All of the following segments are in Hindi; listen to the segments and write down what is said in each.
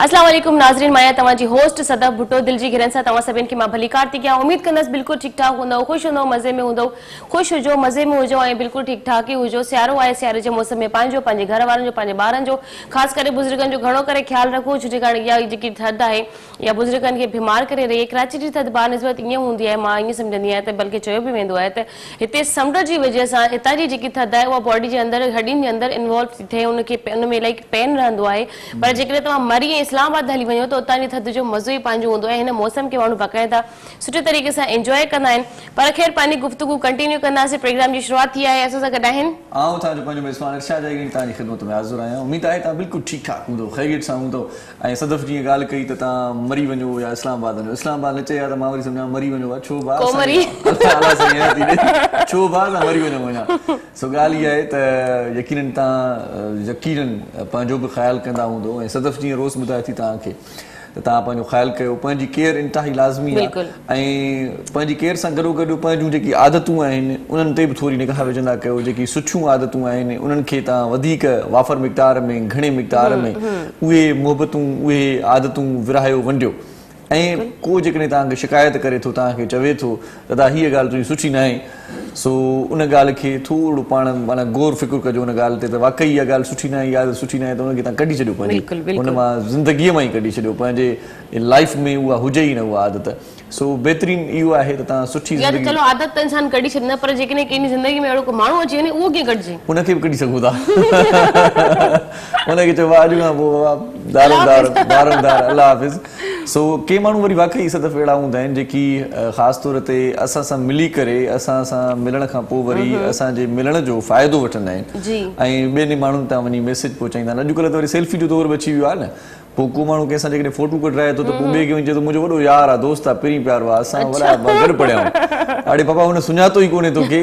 अस्सलाम वालेकुम नाज़रीन, मैं तवाजी होस्ट सदफ भुट्टो दिल जी घिरन सा तवा सभिन की मां भली कार थी क्या उम्मीद कंदस बिल्कुल ठीक ठाक होंदो, खुश होंदो, मजे में होंदो, खुश हुजो, मजे में हुजो ऐं बिल्कुल ठीक ठाक ही हुजो। सियारो आहे, सियारे जे मौसम में पंहिंजो पंहिंजे घर वारनि जो पंहिंजे ॿारनि जो ख़ासि करे बुज़ुर्गनि जो घणो करे ख्यालु रखो, छो जे कारण इहा जेकी थधि आहे या बुज़ुर्गनि खे बीमार करे रही आहे। कराची जी थधि बानिस्बत ईअं हूंदी आहे, मां ईअं सम्झंदी आहियां त बल्कि चयो बि वेंदो आहे त हिते समुंड जी वजह सां हितां जी जेकी थधि आहे उहा बॉडी जे अंदरि हॾियुनि जे अंदरि इन्वॉल्व थी थिए, उनखे उन में इलाही पेन रहंदो आहे। पर जेकॾहिं तव्हां मरी ऐं इस्लामाबाद हली वञो त उतां जी थधि जो मज़ो ई पंहिंजो हूंदो आहे। हिन मौसम खे माण्हू बाक़ाइदा सुठे तरीक़े सां एंजॉय कंदा आहिनि। पर ख़ैर पंहिंजी गुफ़्तगू कंटिन्यू कंदासीं। प्रोग्राम जी शुरूआत थी आहे, असां सां गॾु आहिनि तव्हांजो पंहिंजो मेज़बान इरशाद जागीर तव्हांजी ख़िदमत में हाज़िर आहियां। उमेद आहे तव्हां बिल्कुलु ठीकु ठाक हूंदो, ख़ैरियत सां हूंदो। ऐं सदफ़ जीअं ॻाल्हि कई त तव्हां मरी वञो या इस्लामाबाद वञो, इस्लामाबाद न चया त मां वरी सम्झां मरी वञो आहे, छो भाउ छो भाउ सां मरी वञो वञा। सो ॻाल्हि इहा आहे त यकीननि तव्हां पंहिंजो बि ख़्यालु कंदा हूंदो ऐं सदफ़ जीअं रोज़ ॿुधाए थी तव्हांखे त तव्हां पंहिंजो ख़्यालु कयो, पंहिंजी केयर इंतिहाई लाज़मी आहे। ऐं पंहिंजी केयर सां गॾोगॾु पंहिंजूं जेकी आदतूं आहिनि उन्हनि ते बि थोरी निगाह विझंदा कयो। जेकी सुठियूं आदतूं आहिनि उन्हनि खे तव्हां वधीक वाफ़र मिक़दार में, घणे मिक़दार में उहे मुहबतूं, उहे आदतूं विरहायो वंडियो। ऐं को जेकॾहिं तव्हांखे शिकायत करे थो, तव्हांखे चवे थो त दादा हीअ ॻाल्हि तुंहिंजी सुठी न आहे, सो उन ॻाल्हि खे थोरो पाण माना गौर फ़िक्र कजो उन ॻाल्हि ते त वाक़ई इहा ॻाल्हि सुठी न आहे, इहा आदत सुठी न आहे, त उनखे तव्हां कढी छॾियो पंहिंजी हुन मां ज़िंदगीअ मां ई कढी छॾियो, पंहिंजे लाइफ में उहा हुजे ई न उहा आदत। सो बहितरीन इहो आहे त तव्हां सुठी चलो आदत त इंसान कढी छॾींदा, पर जेकॾहिं कंहिंजी ज़िंदगी में अहिड़ो को माण्हू अची वञे उहो कीअं कढिजे, उनखे बि कढी सघूं था। उनखे चइबो आहे अॼु खां पोइ दारोमदार अल्लाह हाफ़िज़। सो के माण्हू वरी वाक़ई सदफ़ अहिड़ा हूंदा आहिनि जेकी ख़ासि तौर ते असां सां मिली करे, असां सां मिलण खां पोइ वरी असांजे मिलण जो फ़ाइदो वठंदा आहिनि ऐं ॿियनि माण्हुनि तां वञी मैसेज पहुचाईंदा आहिनि। अॼुकल्ह त वरी सेल्फी जो दौर बि अची वियो आहे न, पोइ को माण्हू कंहिंसां जेकॾहिं फोटू कढाए थो त पोइ ॿिए खे वञी चए थो मुंहिंजो वॾो यार आहे, दोस्त आहे, पहिरीं प्यार आहे, असां वॾा गॾु पढ़िया आहियूं। अड़े पापा हुन सुञातो ई कोन्हे तोखे,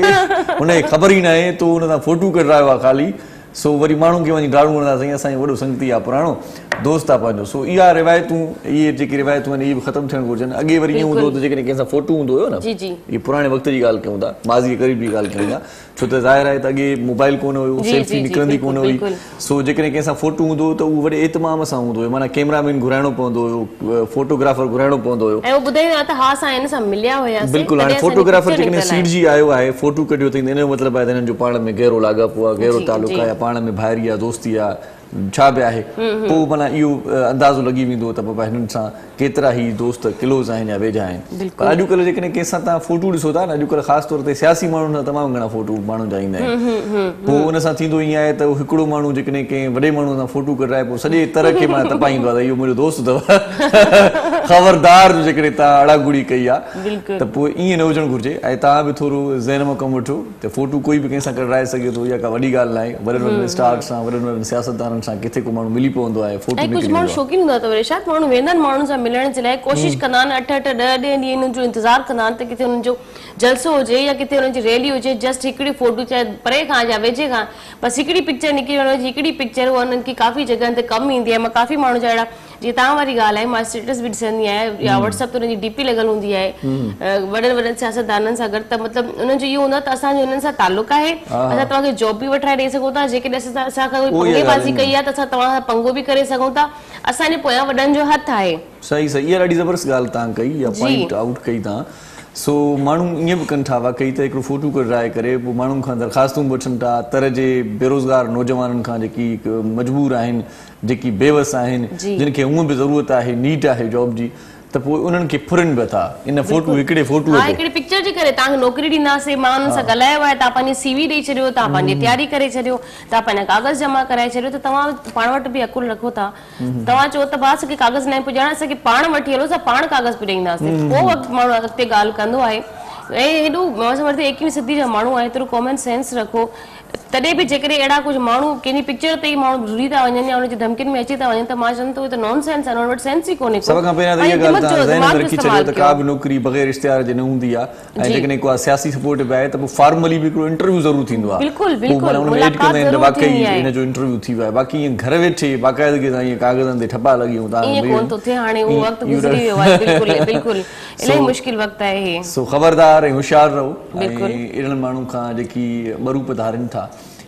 हुनखे ख़बर ई न आहे तो हुन सां फोटू कढायो आहे ख़ाली। सो वरी माण्हुनि खे वञी ॾाढो वणंदा साईं असांजो वॾो संगती आहे, पुराणो दोस्त आहे पंहिंजो। सो इहा रिवायतूं, इहे जेके रिवायतूं आहिनि इहे बि ख़तमु थियणु घुरिजनि। अॻे वरी ईअं हूंदो हो त जेकॾहिं कंहिंसां फोटू हूंदो हुयो न, इहे पुराणे वक़्त जी ॻाल्हि कयूं था, माज़ी जे क़रीब जी ॻाल्हि कयूं था, छो त ज़ाहिर आहे त अॻे मोबाइल कोन हुयो, सेल्फी निकिरंदी कोन हुई। सो जेकॾहिं कंहिंसां फोटू हूंदो हुओ त उहो वॾे एतमाम सां हूंदो हुयो, माना कैमरामैन घुराइणो पवंदो हुयो, फोटोग्राफर घुराइणो पवंदो हुयो। बिल्कुलु, हाणे फोटोग्राफर जेकॾहिं सीड़जी आयो आहे, फोटू कढियो अथई, इन जो मतिलबु आहे त हिननि जो पाण में गहरो लाॻापो आहे, गहरो तालुक़ु आहे, पाण में भाइरी आहे, दोस्ती आहे, छा बि आहे। पोइ माना इहो अंदाज़ो लॻी वेंदो त बाबा हिननि सां केतिरा ई दोस्त क्लोज़ आहिनि या वेझा आहिनि। पर अॼुकल्ह जेकॾहिं कंहिंसां तव्हां फोटू ॾिसो था न, अॼुकल्ह ख़ासि तौर ते सियासी माण्हुनि सां तमामु घणा फोटू माण्हुनि जा ईंदा आहिनि। पोइ उन सां थींदो ईअं आहे त हिकिड़ो माण्हू जेकॾहिं कंहिं वॾे माण्हू सां फोटू कढाए पोइ सॼे तरह खे माना तपाईंदो आहे त इहो मुंहिंजो दोस्त अथव। ख़बरदार जेकॾहिं तव्हां अड़ागुड़ी कई आहे त पोइ ईअं न हुजणु घुरिजे। ऐं तव्हां बि थोरो ज़हन मां कमु वठो त फोटू कोई बि कंहिंसां कढाए सघे थो, इहा का वॾी ॻाल्हि न आहे। वॾनि वॾनि स्टार सां, वॾनि वॾनि सियासतदाननि सां किथे को माण्हू मिली पवंदो आहे, फोटू कुझु माण्हू शौक़ीन हूंदा अथव इरशाद, माण्हू वेंदा आहिनि माण्हुनि सां मिलण जे लाइ, कोशिशि कंदा आहिनि 8-8 10 ॾींहं हुननि जो इंतज़ारु कंदा आहिनि त किथे हुननि जो जलसो हुजे या किथे हुननि जी रैली हुजे, जस्ट हिकिड़ी फोटू चाहे परे खां या वेझे खां बसि हिकिड़ी पिक्चर निकिरी वञे, हिकिड़ी पिक्चर उहा हुननि खे काफ़ी जॻहनि ते कमु ईंदी आहे। मां काफ़ी माण्हू जा अहिड़ा, जीअं तव्हां वारी ॻाल्हि आहे, मां स्टेटस बि ॾिसंदी आहियां या व्हाट्सअप ते हुनजी डीपी लॻल हूंदी आहे वॾनि वॾनि सियासतदाननि सां गॾु, त मतिलबु उन्हनि जो इहो हूंदो आहे त असांजो हुननि सां तालुक़ु आहे, असां तव्हांखे जॉब बि वठाए ॾेई सघूं था, जेकॾहिं असांखां कोई पंगेबाज़ी कई आहे त असां तव्हां सां पंगो बि करे सघूं था, असांजे पोयां वॾनि जो हथु आहे। सही सही, इहा ॾाढी ज़बरदस्त ॻाल्हि तव्हां कई या पॉइंट आउट कई तव्हां। सो माण्हू ईअं बि कनि था वाक़ई त हिकिड़ो फोटू कढाए करे पोइ माण्हुनि खां दरख़्वास्तूं बि वठनि था, तरह जे बेरोज़गार नौजवाननि खां जेकी मजबूर आहिनि, जेकी बेवस आहिनि, जिन खे हूअं बि ज़रूरत आहे, नीड आहे जॉब जी, त पोइ उन्हनि खे फुरनि बि था इन फोटू हिकिड़े फोटू हिकिड़ी पिक्चर जे करे तव्हांखे नौकिरी ॾींदासीं, मां हुननि सां ॻाल्हायो आहे, तव्हां पंहिंजी CV ॾेई छॾियो, तव्हां पंहिंजी तयारी करे छॾियो, तव्हां पंहिंजा कागज़ जमा कराए छॾियो, त तव्हां पाण वटि बि अकुलु रखो था। तव्हां चओ त भाउ असांखे कागज़ न पुॼाइण, असांखे पाण वठी हलो, असां पाण कागज़ पुॼाईंदासीं, पोइ माण्हू अॻिते ॻाल्हि कंदो आहे। ऐं हेॾो वटि 21वीं सदी जा माण्हू आहे, एतिरो कॉमन सेंस रखो, तॾहिं बि जेकॾहिं अहिड़ा कुझु माण्हू कंहिंजी पिक्चर ते ई माण्हू रुली था वञनि या हुनजी धमकियुनि में अची था वञनि, त मां चवंदो त उहो त नॉन सेंस आहे, हुन वटि सेंस ई कोन्हे। सभ खां पहिरियां त इहा ॻाल्हि तव्हां ज़हन में रखी छॾियो त का बि नौकिरी बग़ैर इश्तिहार जे न हूंदी आहे, ऐं जेकॾहिं को सियासी सपोर्ट बि आहे त पोइ फॉर्मली बि हिकिड़ो इंटरव्यू ज़रूरु थींदो आहे, वाक़ई हिन जो इंटरव्यू थी वियो आहे। बाक़ी ईअं घर वेठे बाक़ाइदगी सां ईअं कागज़नि ते ठपा लॻी इलाही मुश्किल वक्त है हे। सो खबरदार ऐं होशियार रहो ऐं अहिड़नि माण्हू खां जेकी ॿरूप धारनि था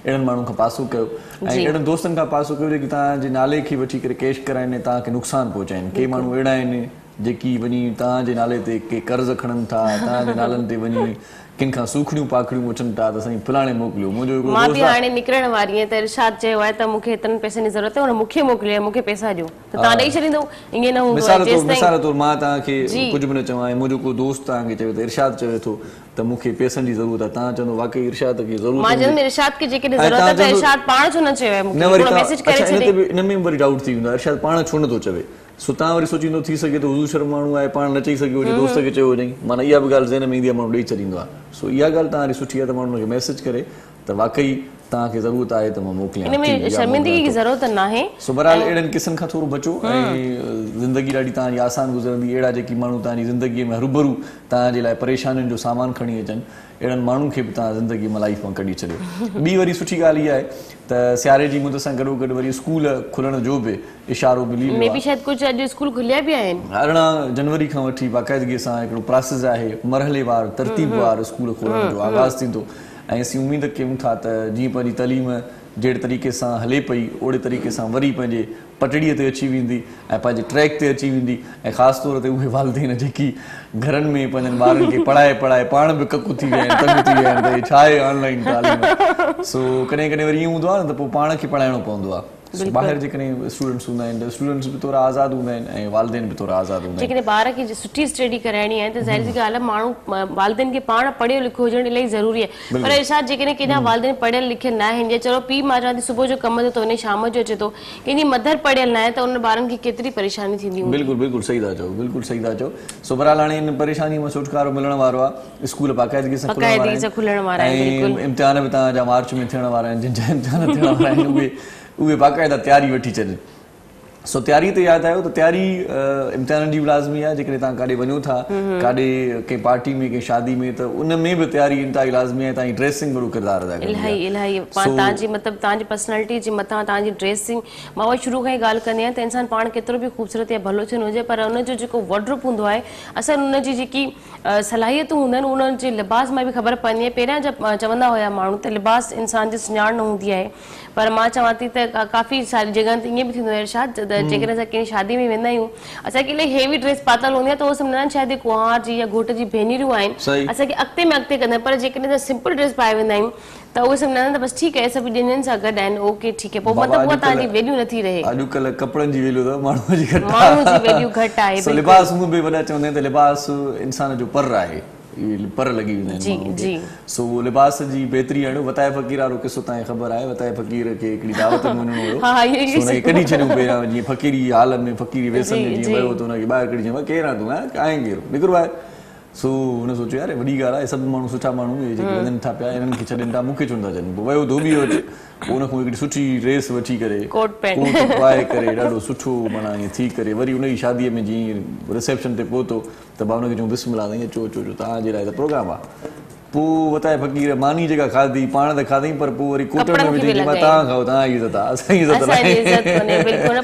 अहिड़नि माण्हुनि खां पासो कयो ऐं अहिड़नि दोस्तनि खां पासो कयो जेके तव्हांजे नाले खे वठी करे कैश कराइनि तव्हांखे नुक़सानु पहुचाइनि। के माण्हू अहिड़ा आहिनि जेकी वञी तव्हांजे नाले ते के कर्ज़ खणनि था तव्हांजे नालनि ते वञी किन खां सूखड़ियूं पाखड़ियूं वठनि था त साईं फलाणे मोकिलियो। मुंहिंजो हिकिड़ो मां बि हाणे निकिरण वारी आहियां त इरशाद चयो आहे त मूंखे एतिरनि पैसनि जी ज़रूरत आहे हुन मूंखे मोकिलियो आहे मूंखे पैसा ॾियो त तव्हां ॾेई छॾींदो ईअं न हूंदो आहे। मिसाल तौरु मां तव्हांखे कुझु बि न चवां ऐं मुंहिंजो को दोस्त तव्हांखे चयो त इरशाद चवे थो त मूंखे पैसनि जी ज़रूरत आहे तव्हां चवंदो वाकई इरशाद खे ज़रूरत मां चवंदमि इरशाद खे जेकॾहिं ज़रूरत आहे त इरशाद पाण छो न चयो आहे मूंखे थोरो मैसेज करे छॾे। इन में वरी डाउट थी वेंदो आहे इरशाद पाण छो नथो चवे। सो तव्हां वरी सोचींदो थी सघे त हुज़ूर शर्म माण्हू आहे पाण न चई सघियो हुजे दोस्त खे चयो हुजईं माना इहा बि ॻाल्हि ज़हन में ईंदी आहे माण्हू ॾेई छॾींदो आहे। सो इहा ॻाल्हि तव्हां वरी सुठी आहे त माण्हू हुनखे मैसेज करे त वाकई तव्हांखे ज़रूरत आहे त मां मोकिलियां। इन में शर्मिंदगी जी ज़रूरत न आहे। सो बहरहाल अहिड़नि किस्मनि खां थोरो बचो ऐं ज़िंदगी ॾाढी तव्हांजी आसान गुज़रंदी। अहिड़ा जेकी माण्हू तव्हांजी ज़िंदगीअ में हरूभरू तव्हांजे लाइ परेशानियुनि जो सामान खणी अचनि अहिड़नि माण्हुनि खे बि तव्हां ज़िंदगी मां लाइफ मां कढी छॾियो। ॿी वरी सुठी ॻाल्हि इहा आहे त सियारे जी मुद सां गॾोगॾु वरी स्कूल खुलण जो बि इशारो मिली वियो आहे। शायदि कुझु अॼु स्कूल खुलिया बि आहिनि। 18 जनवरी खां वठी बाक़ाइदगीअ सां हिकिड़ो प्रोसेस आहे मरहलेवार तरतीबवार स्कूल खोलण जो आगाज़ थींदो ऐं असीं उमेद कयूं था त जीअं पंहिंजी तइलीम जहिड़े तरीक़े सां हले पई ओड़े तरीक़े सां वरी पंहिंजे पटड़ीअ ते अची वेंदी ऐं पंहिंजे ट्रैक ते अची वेंदी ऐं ख़ासि तौर ते उहे वालिदैन जेकी घरनि में पंहिंजनि ॿारनि खे पढ़ाए पाण बि ककु थी विया आहिनि तंग थी विया आहिनि त इहे छा आहे ऑनलाइन तालीम। सो कॾहिं कॾहिं वरी ईअं हूंदो आहे न त पोइ पाण खे पढ़ाइणो पवंदो आहे। ॿाहिरि जेकॾहिं स्टूडेंट्स हूंदा आहिनि त स्टूडेंट्स बि थोरा आज़ादु हूंदा आहिनि ऐं वालिदैन बि थोरा आज़ादु हूंदा आहिनि। जेकॾहिं ॿार खे सुठी स्टडी कराइणी आहे त ज़ाहिर सी ॻाल्हि आहे माण्हू वालिदैन खे पाण पढ़ियो लिखियो हुजणु इलाही ज़रूरी आहे। पर इरशाद जेकॾहिं केॾा वालिदैन पढ़ियल लिखियल न आहिनि या चलो पीउ मां चवां थी सुबुह जो कम ते थो वञे शाम जो अचे थो कंहिंजी मदर पढ़ियल न आहे त उन ॿारनि खे केतिरी परेशानी थींदी हूंदी। बिल्कुलु सही था चओ बिल्कुलु सही था चओ। सो बहरहाल हाणे इन परेशानी मां छुटकारो मिलण वारो आहे। स्कूल बाक़ाइदगी सां खुलण वारा आहिनि ऐं इम्तिहान बि तव्हांजा मार्च में थियण वारा आहिनि जिन जा इम्तिहान थियण वारा आहिनि उहे बाक़ाइदा तयारी वठी छॾनि। सो तयारी ते यादि आयो त तयारी इम्तिहाननि जी बि लाज़मी आहे। जेकॾहिं तव्हां काॾे वञो था काॾे कंहिं पार्टी में कंहिं शादी में त उन में बि तयारी इंतिहाई लाज़मी आहे। तव्हांजी ड्रेसिंग वॾो किरदारु अदा कंदी आहे। इलाही तव्हांजी मतिलबु तव्हांजी पर्सनैलिटी जे मथां तव्हांजी ड्रेसिंग मां वरी शुरू खां ई ॻाल्हि कंदी आहियां त इंसानु पाण केतिरो बि ख़ूबसूरत या भलो थियणो हुजे पर उनजो जेको वॉर्डरोब हूंदो आहे असां उनजी जेकी सलाहियतूं हूंदा आहिनि उन्हनि जे लिबास मां बि ख़बर पवंदी आहे। पहिरियां जब चवंदा हुया माण्हू त लिबास इंसान जी सुञाण न हूंदी आहे पर मां चवां थी त काफ़ी सारी जॻहनि ते ईअं बि थींदो आहे इरशाद जेकॾहिं असां कंहिं शादी में वेंदा आहियूं असांखे इलाही हेवी ड्रेस पातल हूंदी आहे त उहो सम्झंदा आहिनि शायदि कुंवार जी या घोट जी भेनरियूं आहिनि असांखे अॻिते में अॻिते कंदा आहिनि पर जेकॾहिं असां सिंपल ड्रेस पाए वेंदा आहियूं त उहे सम्झंदा आहिनि त बसि ठीकु आहे सभु ॼणनि सां गॾु आहिनि ओके ठीकु आहे पोइ मतिलबु उहा तव्हांजी वैल्यू नथी रहे। अॼुकल्ह कपिड़नि जी वैल्यू अथव माण्हू जी वैल्यू घटि आहे। लिबास हूअं बि वॾा चवंदा आहिनि त लिबास इंसान जो पर आहे पर लॻी वेंदा आहिनि। सो लिबास जी बहितरी आणियो वताए फ़क़ीर वारो किसो तव्हांखे ख़बर आहे। वताए फ़क़ीर खे हिकिड़ी दावत में वञिणो हुयो हुनखे कढी छॾियूं पहिरियां जीअं फ़क़ीरी हाल में फ़क़ीरी वेसन में जीअं वियो त हुनखे ॿाहिरि कढी छॾियो केरु आहे तूं आहे केरु निकिरो आहे। सो हुन सोचियो यार वॾी ॻाल्हि आहे सभु माण्हू सुठा माण्हू जेके वञनि था पिया इन्हनि खे छॾनि था मूंखे छो नथा छॾनि। पोइ वियो धोबी वटि पोइ हुन खां हिकिड़ी सुठी ड्रेस वठी करे कोट पाए करे ॾाढो सुठो माना ईअं थी करे वरी हुनजी शादीअ में जीअं रिसेप्शन ते पहुतो त मां हुनखे चऊं बिस्मिल्लाह साईं अचो तव्हांजे लाइ त प्रोग्राम आहे। पोइ वताए फ़क़ीर मानी जेका खाधी पाण त खाधई पर पोइ वरी कोट में विझी तव्हां खाओ तव्हांजी इज़त आहे असांजी इज़त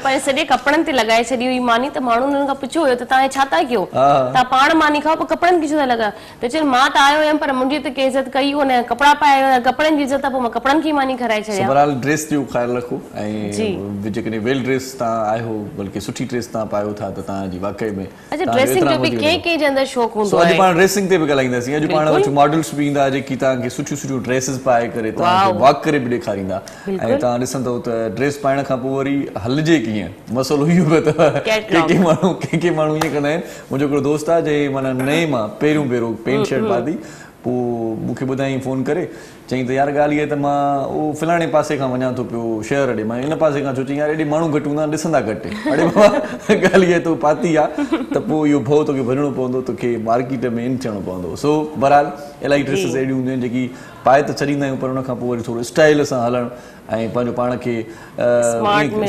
न सॼे कपिड़नि ते लॻाए छॾी हुई मानी त माण्हुनि हुननि खां पुछियो हुयो त तव्हां छा था कयो तव्हां पाण मानी खाओ पोइ कपिड़नि खे छो था लॻायो त चयो मां त आयो हुयमि पर मुंहिंजी त कंहिं इज़त कई कोन्हे कपिड़ा पाए आयो कपिड़नि जी इज़त आहे पोइ मां कपिड़नि खे मानी खाराए छॾियां। बहरहाल ड्रेस जो ख़्यालु रखो ऐं जेकॾहिं वेल ड्रेस तव्हां आयो बल्कि सुठी ड्रेस तव्हां पायो था त तव्हांजी वाकई में ड्रेसिंग जो बि कंहिं जे अंदरि शौक़ु हूंदो आहे। अॼु पाण ड्रेसिंग ते बि ॻाल्हाईंदासीं। अॼु पाण वटि मॉडल्स बि ईंदा जेकी तव्हांखे सुठियूं सुठियूं ड्रेसिस पाए करे तव्हांखे वॉक करे बि ॾेखारींदा ऐं तव्हां ॾिसंदव त ड्रेस पाइण खां पोइ वरी हलिजे कीअं मसइलो इहो बि अथव। कंहिं माण्हू ईअं कंदा आहिनि। मुंहिंजो हिकिड़ो दोस्त आहे जंहिं माना नए मां पहिरियों भेरो पेंट शर्ट पाती पोइ मूंखे ॿुधाईं फ़ोन करे चईं त यार ॻाल्हि इहा त मां उहो फलाणे पासे खां वञा थो पियो शहर ॾे मां इन पासे खां छो चईं यार हेॾे माण्हू घटि हूंदा ॾिसंदा घटि अड़े बाबा ॻाल्हि इहा तूं पाती आहे त पोइ इहो भउ तोखे भञणो पवंदो तोखे मार्केट में इन थियणो पवंदो। सो बहरहाल इलाही ड्रेसिस अहिड़ियूं हूंदियूं आहिनि जेकी पाए त छॾींदा आहियूं पर उन खां पोइ वरी थोरो स्टाइल सां हलणु ऐं पंहिंजो पाण खे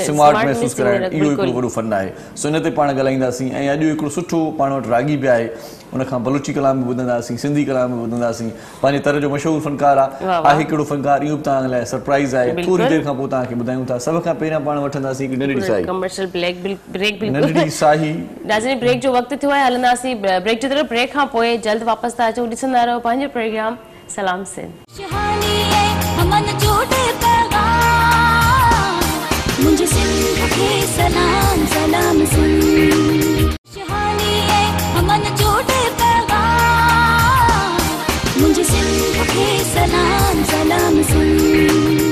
स्मार्ट महसूसु कराइणु इहो हिकिड़ो वॾो फन आहे। सो इन ते पाण ॻाल्हाईंदासीं। ऐं अॼु हिकिड़ो सुठो पाण वटि रागी बि आहे, उन खां बलूची कलाम बि ॿुधंदासीं, सिंधी कलाम बि ॿुधंदासीं। पंहिंजे तरह जो मशहूरु फनकार आहे हिकिड़ो फनकार, इहो बि तव्हां लाइ सरप्राइज़ आहे, थोरी देरि खां पोइ तव्हांखे ॿुधायूं था। सभ खां पहिरियां पाण वठंदासीं हिकु नंढड़ी साई कमर्शियल ब्रेक नंढड़ी साही नाज़रीन, ब्रेक जो वक़्तु थियो आहे, हलंदासीं ब्रेक जी तरफ़। ब्रेक खां पोइ जल्द वापसि था अचूं, ॾिसंदा रहो पंहिंजो प्रोग्राम सलाम सिंध। मुझे सिंध के सलाम सलाम सिंध शहानी है अमन जोड़े पैगाम मुझे सिंध के सलाम सलाम सिंध।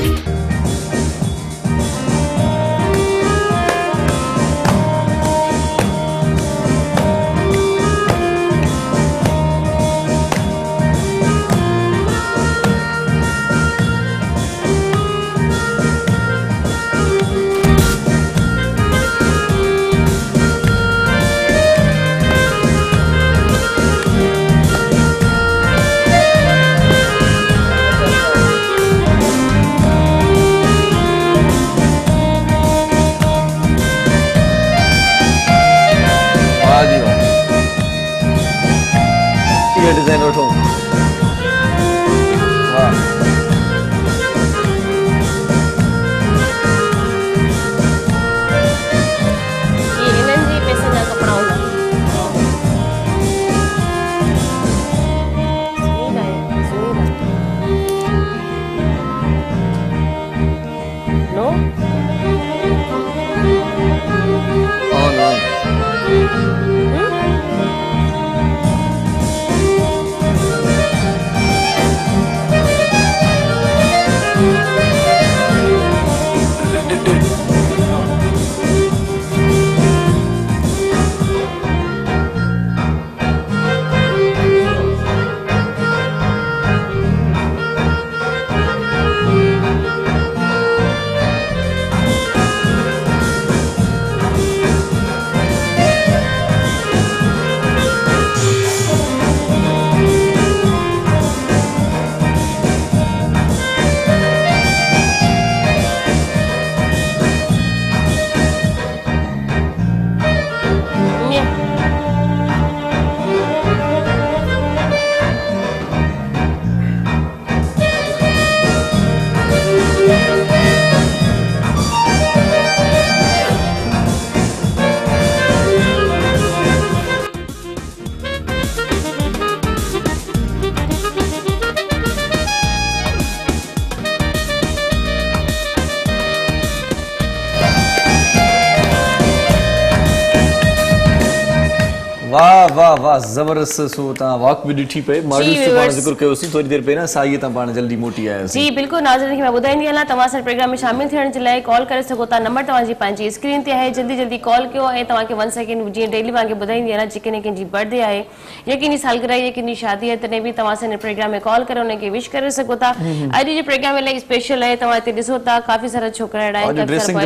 डिजाइन वठो। वाह, ये इन्हनि जी पैसनि जा कपिड़ा हूंदा। नो वाह वाह वाह, जबरदस्त। सो तव्हां वॉक बि ॾिठी पए, मॉडल्स जो पाण ज़िक्र कयोसीं थोरी देरि पहिरियां, साईअ तां पाण जल्दी मोटी आयासीं। जी बिल्कुलु, नाज़रीन खे मां ॿुधाईंदी हलां, तव्हां असांजे प्रोग्राम में शामिल थियण जे लाइ कॉल करे सघो था। नंबर तव्हांजी पंहिंजी स्क्रीन ते आहे, जल्दी जल्दी कॉल कयो। ऐं तव्हांखे 1 सेकेंड जीअं डेली तव्हांखे ॿुधाईंदी हलां, जेकॾहिं कंहिंजी बर्थडे आहे या कंहिंजी सालगिरह या कंहिंजी शादी आहे, तॾहिं बि तव्हां असांजे प्रोग्राम में कॉल करे हुनखे विश करे सघो था। अॼु जे प्रोग्राम इलाही स्पेशल आहे, तव्हां हिते ॾिसो था काफ़ी सारा छोकिरा अहिड़ा आहिनि, ड्रेसिंग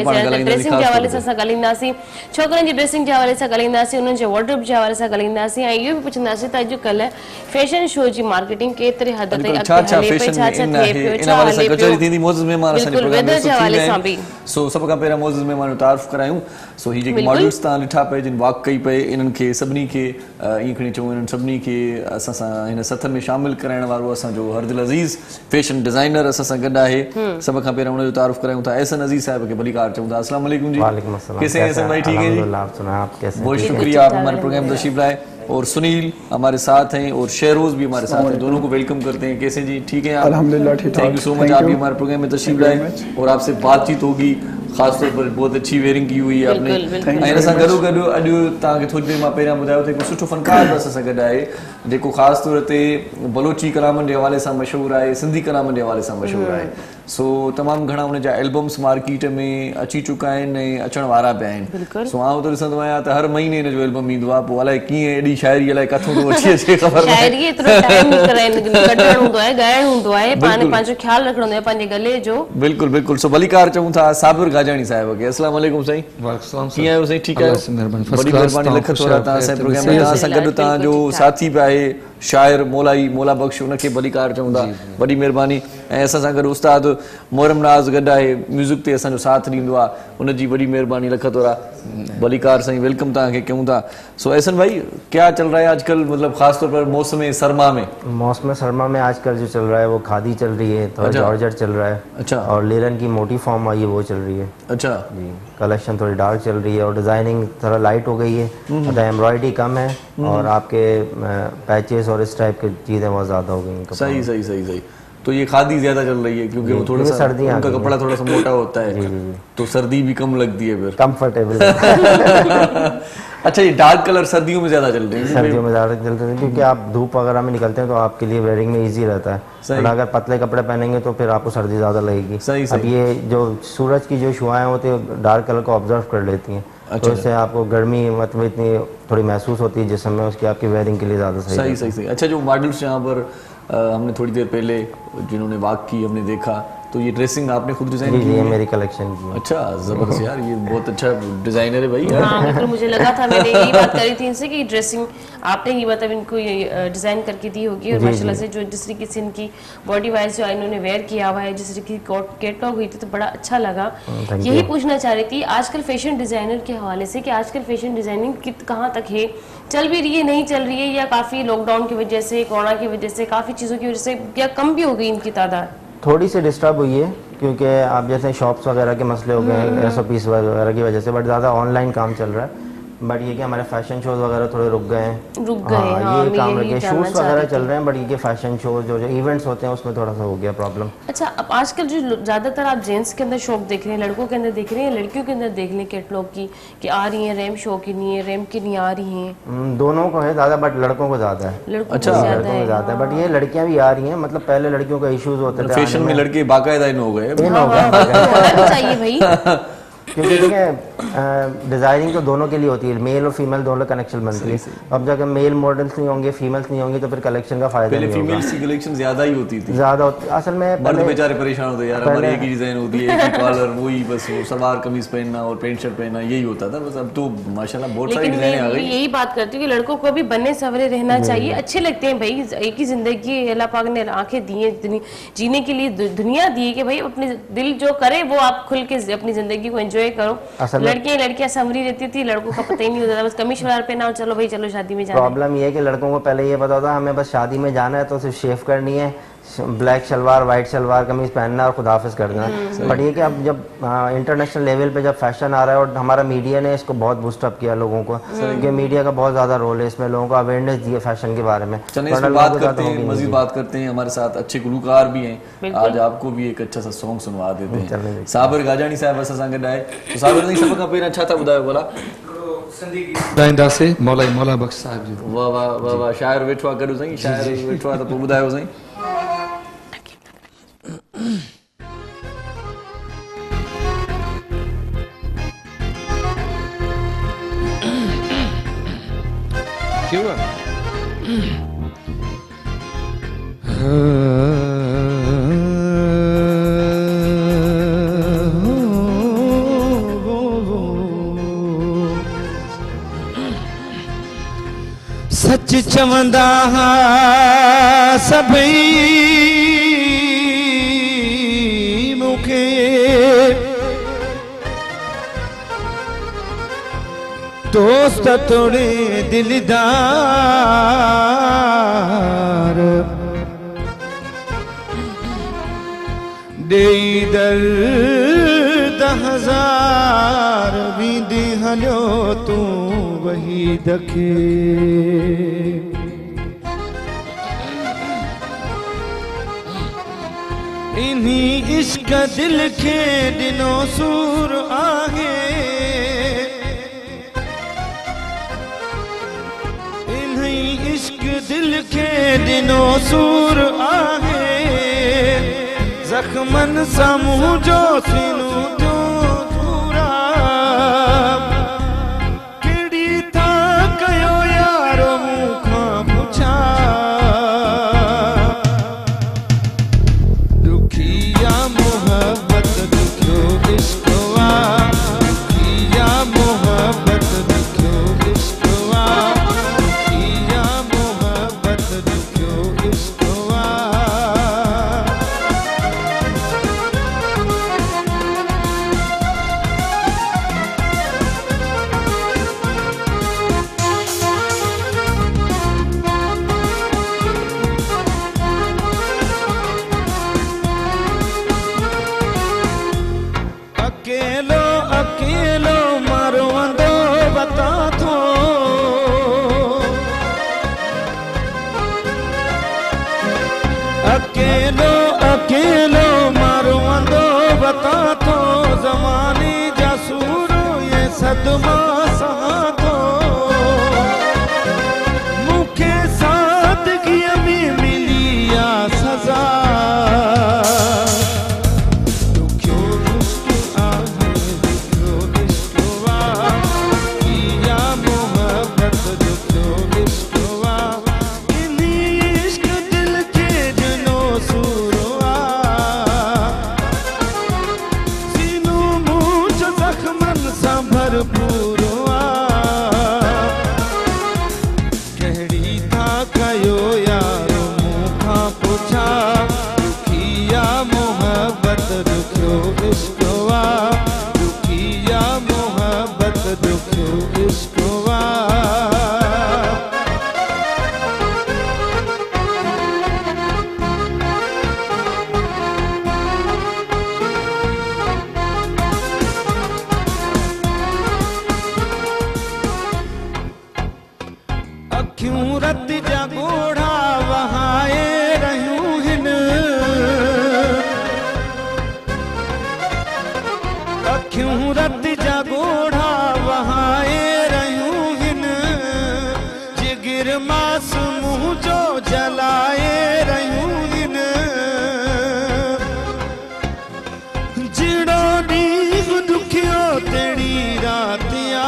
जे हवाले सां असां ॻाल्हाईंदासीं, छोकिरनि जी ड्रेसिंग जे हवाले सां ॻाल्हाईंदासीं, उन्हनि जे वार्डरोब जे हवाले सां ॻाल्हाईंदासीं। ऐं इहो बि पुछंदासीं त अॼुकल्ह फैशन शो जी मार्केटिंग केतिरे हद ताईं अॻिते हले पई, छा छा थिए पियो, छा हले पियो। सो सब खां पहिरियां मोज़िज़ महिमान तारीफ़ करायूं। सो ही जेके मॉडल्स तव्हां ॾिठा पए, जिन वॉक कई पए, इन्हनि खे सभिनी खे ईअं खणी चऊं, इन्हनि सभिनी खे असां सां हिन सथ में शामिल कराइण वारो असांजो हरदिल अज़ीज़ फैशन डिज़ाइनर असां सां गॾु आहे। सभ खां पहिरियां हुनजो तारीफ़ करायूं था, एहसन अज़ीज़ साहिब खे भलीकार चऊं था। अस्सलाम वालेकुम जी। कैसे हैं एहसन भाई? ठीक है जी, बहुत शुक्रिया आप हमारे प्रोग्राम तशरीफ लाए। और सुनील हमारे साथ हैं और शेरोज भी हमारे साथ हैं, दोनों को वेलकम करते हैं। कैसे जी? ठीक है आप? अल्हम्दुलिल्लाह ठीक। थैंक यू सो मच, आप भी हमारे प्रोग्राम में तशरीफ लाए और आपसे बातचीत होगी। खासतौर पर बहुत अच्छी वेयरिंग की हुई है आपने। ऐं असां गॾो गॾु अॼु तव्हांखे थोरी देरि मां पहिरियां ॿुधायो त हिकु सुठो फनकार बि असां सां गॾु आहे, जेको ख़ासि तौर ते बलोची कलामनि जे हवाले सां मशहूरु आहे, सिंधी कलामनि जे हवाले सां मशहूरु आहे। सो तमामु घणा हुन जा एल्बम्स मार्केट में अची चुका आहिनि ऐं अचण वारा पिया आहिनि। सो आउं त ॾिसंदो आहियां त हर महीने हिन जो एल्बम ईंदो आहे, पोइ अलाए कीअं एॾी शाइरी अलाए किथां थो अची अचे ख़बर न आहे। बिल्कुलु बिल्कुलु। सो भलीकार चऊं था साबिर गाजानी साहिब खे। अस्सलाम वालेकुम साईं। कीअं आहियो साईं? ठीकु आहियो? बड़ी महिरबानी, लख थोरा तव्हां असांजे प्रोग्राम में तव्हां सां गॾु तव्हांजो साथी बि आहे शाइर मौला बख्श उनखे भलीकार चऊं था, वॾी महिरबानी। ऐं असां सां गॾु उस्ताद मोहरम नाज़ गॾु आहे, म्यूज़िक ते असांजो साथ ॾींदो आहे, उनजी वॾी महिरबानी, लख तोरा भलीकार साईं, वेलकम तव्हांखे कयूं था। सो एहसन भाई, क्या चल रहा है आजकल, मतलब खास तौर पर मौसम सरमा में? मौसम सरमा में आजकल जो चल रहा है वो खादी चल रही है, थोड़ा जॉर्जेट चल रहा है। अच्छा। और लेलन की मोटी फॉर्म आई है वो चल रही है। अच्छा जी, कलेक्शन थोड़ी डार्क चल रही है और डिज़ाइनिंग थोड़ा लाइट हो गई है, मतलब एम्ब्रॉयडरी कम है और आपके पैचेस और इस टाइप की चीज़ें बहुत ज़्यादा हो गई हैं। सही सही सही सही। तो ये खादी ज्यादा चल रही है क्योंकि वो थोड़ा सा सर्दियाँ उनका कपड़ा थोड़ा सा मोटा होता है, तो सर्दी भी कम लगती है फिर, कंफर्टेबल। अच्छा, ये डार्क कलर सर्दियों में ज्यादा चलते हैं? सर्दियों में ज़्यादा चलते हैं क्योंकि आप धूप वगैरह में निकलते हैं तो आपके लिए वेयरिंग में इजी रहता है, और अगर पतले कपड़े पहनेंगे तो फिर आपको सर्दी ज़्यादा लगेगी। सही अब ये जो सूरज की जो शुआएं होती है डार्क कलर को ऑब्जर्व कर लेती हैं, तो इससे आपको गर्मी मतलब इतनी थोड़ी महसूस होती है जिसमें में उसकी आपकी वेयरिंग के लिए ज़्यादा सही सही सही। अच्छा, जो मॉडल्स यहाँ पर हमने थोड़ी देर पहले जिन्होंने वॉक की हमने देखा, तो ये ड्रेसिंग आपने खुद डिजाइन की? जी, ये मेरी कलेक्शन की है। अच्छा, जबरदस्त यार, ये बहुत अच्छा डिजाइनर है भाई। हाँ बिल्कुल, मुझे लगा था, मैंने यही बात करी थी इनसे कि ड्रेसिंग आपने ही मतलब इनको ये डिजाइन करके दी होगी, और माशाल्लाह से जो जिस तरीके से इनकी बॉडी वाइज जो इन्होंने वेयर किया हुआ है, जिस तरीके की कैटलॉग हुई थी, तो बड़ा अच्छा लगा। यही पूछना चाह रही थी आजकल फैशन डिजाइनर के हवाले से कि आजकल फैशन डिजाइनिंग कहाँ तक है, चल भी रही है, नहीं चल रही है, या काफ़ी लॉकडाउन की वजह से, कोरोना की वजह से, काफ़ी चीज़ों की वजह से क्या कम भी हो गई इनकी तादाद? थोड़ी सी डिस्टर्ब हुई है क्योंकि आप जैसे शॉप्स वगैरह के मसले हो गए हैं, SOPs वगैरह की वजह से, बट ज़्यादा ऑनलाइन काम चल रहा है। बट ये कि हमारे फैशन शोज वगैरह थोड़े रुक गए हैं, हाँ, ये काम लगे, शूट्स वगैरह चल रहे हैं, बट ये फैशन शो जो इवेंट्स होते हैं उसमें थोड़ा सा हो गया प्रॉब्लम। अच्छा, अब आजकल जो ज़्यादातर आप जेंट्स के अंदर शॉप देख रहे हैं, लड़कों के अंदर देख रहे हैं, लड़कियों के अंदर देख लें कैटलॉग की कि आ रही हैं, रैम शो की नहीं है, रैम की नहीं आ रही हैं? दोनों को है ज़्यादा, बट लड़कों को ज़्यादा है। लड़कों को ज़्यादा है, बट ये लड़कियां भी आ रही हैं, मतलब पहले लड़कियों का इश्यूज होते थे, फैशन में लड़के बाकायदा इन हो गए, चाहिए भाई, क्योंकि देखिए डिज़ाइनिंग तो दोनों के लिए होती है, मेल और फीमेल दोनों कनेक्शन बनती है। अब जब मेल मॉडल्स नहीं होंगे, फीमेल्स नहीं होंगे, तो फिर कलेक्शन का फायदा नहीं होगा। पहले फीमेल्स की कलेक्शन ज्यादा ही होती थी, ज़्यादा असल में मर्द बेचारे परेशान होते यार, हमारी एक ही डिजाइन होती है, एक ही कॉलर, वही बस वो सलवार कमीज पहनना और पैंट शर्ट पहनना, यही होता था बस। अब तो माशाल्लाह बहुत सारी डिजाइनें आ गई। यही बात करती हूँ कि लड़कों को भी बनने सवरे रहना चाहिए, अच्छे लगते हैं भाई, एक ही जिंदगी अल्लाह पाक ने आंखें दी है जीने के लिए, दुनिया दी है कि भाई अपने दिल जो करे वो आप खुल के अपनी जिंदगी को एंजॉय करो। लड़कियां समरी रहती थी, लड़कों का पता ही नहीं होता था, बस कमीज शलवार पहना हो, चलो भाई चलो शादी में जाना। प्रॉब्लम ये है कि लड़कों को पहले ये पता होता हमें बस शादी में जाना है तो सिर्फ शेव करनी है, ब्लैक शलवार वाइट शलवार कमीज पहनना और खुदाफिज कर देना। बट ये कि अब जब इंटरनेशनल लेवल पे जब फैशन आ रहा है और हमारा मीडिया ने इसको बहुत बूस्टअप किया लोगों को, क्योंकि मीडिया का बहुत ज़्यादा रोल है इसमें, लोगों को अवेयरनेस दी है फैशन के बारे में। बात करते हैं, मजीद बात करते हैं, हमारे साथ अच्छे गुलकार भी हैं, आज आपको भी एक अच्छा सा सॉन्ग सुनवा देते हैं। साबिर गाजानी साहब असां सां गॾु आहे, तो साबिर जी सभ खां पहिरियों छा था ॿुधायो भला? ॿुधाईंदासीं मौला बख्श साहिब जी। वाह वाह वाह वाह, शाइर वेठो आहे गॾु साईं, शाइर वेठो आहे, त पोइ ॿुधायो साईं। क्यों सच चवंदा सभई मूंखे, दोस्त तोड़े दिलदार, देई दर्द हजार वींदी हलियो तूं वही दखे, इन्हीं इश्क दिल खे ॾिनो सूर आहे, इन्हीं इश्क दिल खे ॾिनो सूर आहे, ज़ख्मन सां मुंहिंजो सीनो थियो पूरा, कहिड़ी था कयो यारो मूंखां पुछा, दुखिया मोहब्बत दुखियो इश्क वा, दुखिया मोहब्बत दुखियो इश्क वा, दुखिया मोहब्बत अकेलो अकेलो मारो अंदो बता तो ज़माने जा सूरो ये सदमा साथो मुखे सादगी में मिली या सजा दुखियो इश्क आहे दुखियो इश्क वा या मोहब्बत दुखियो इश्क वा इन्ही इश्क दिल के जनो सूरवा सीनू मुझ जख्मन सा भरपूर वा कहड़ी था कयो यारो मुखा पुछा दुखिया मोहब्बत दुखियो इश्क वा दुखिया मोहब्बत दुखियो इश्क वा अखियूं रत जा गोढ़ा वहाए रहियूं हिन अखियूं रत जा गोढ़ा वहाए रहियूं हिन जिगर मास मुंह जो जलाए रहियूं हिन जिड़ो ॾींहुं दुखियो तेड़ी रातिया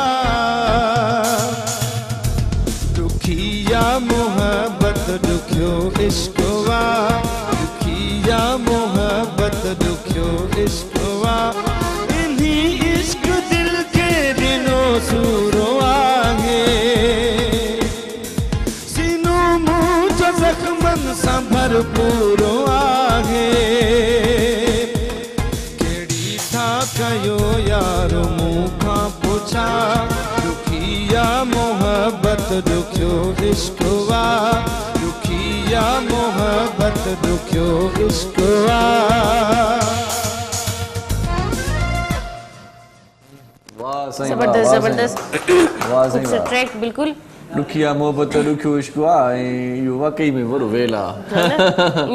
दुखिया मोहब्बत दुखियो इश्क वा दुखिया मोहब्बत दुखियो इश्क वा इन्ही इश्क दिल के दिनो सूरो आहे सीनो मुझ जख्मन सा भरपूर आहे केड़ी था कयो यारो मुखा पुछा दुखिया मोहब्बत दुखियो इश्क वा दुखिया मोहब्बत दुखियो इश्क वा वाह सही जबरदस्त जबरदस्त वाह सही खूबसूरत ट्रैक बिल्कुल ॾुखिया मोहबत ॾुखियो इश्क आहे ऐं इहो वाकई में वॾो वेल आहे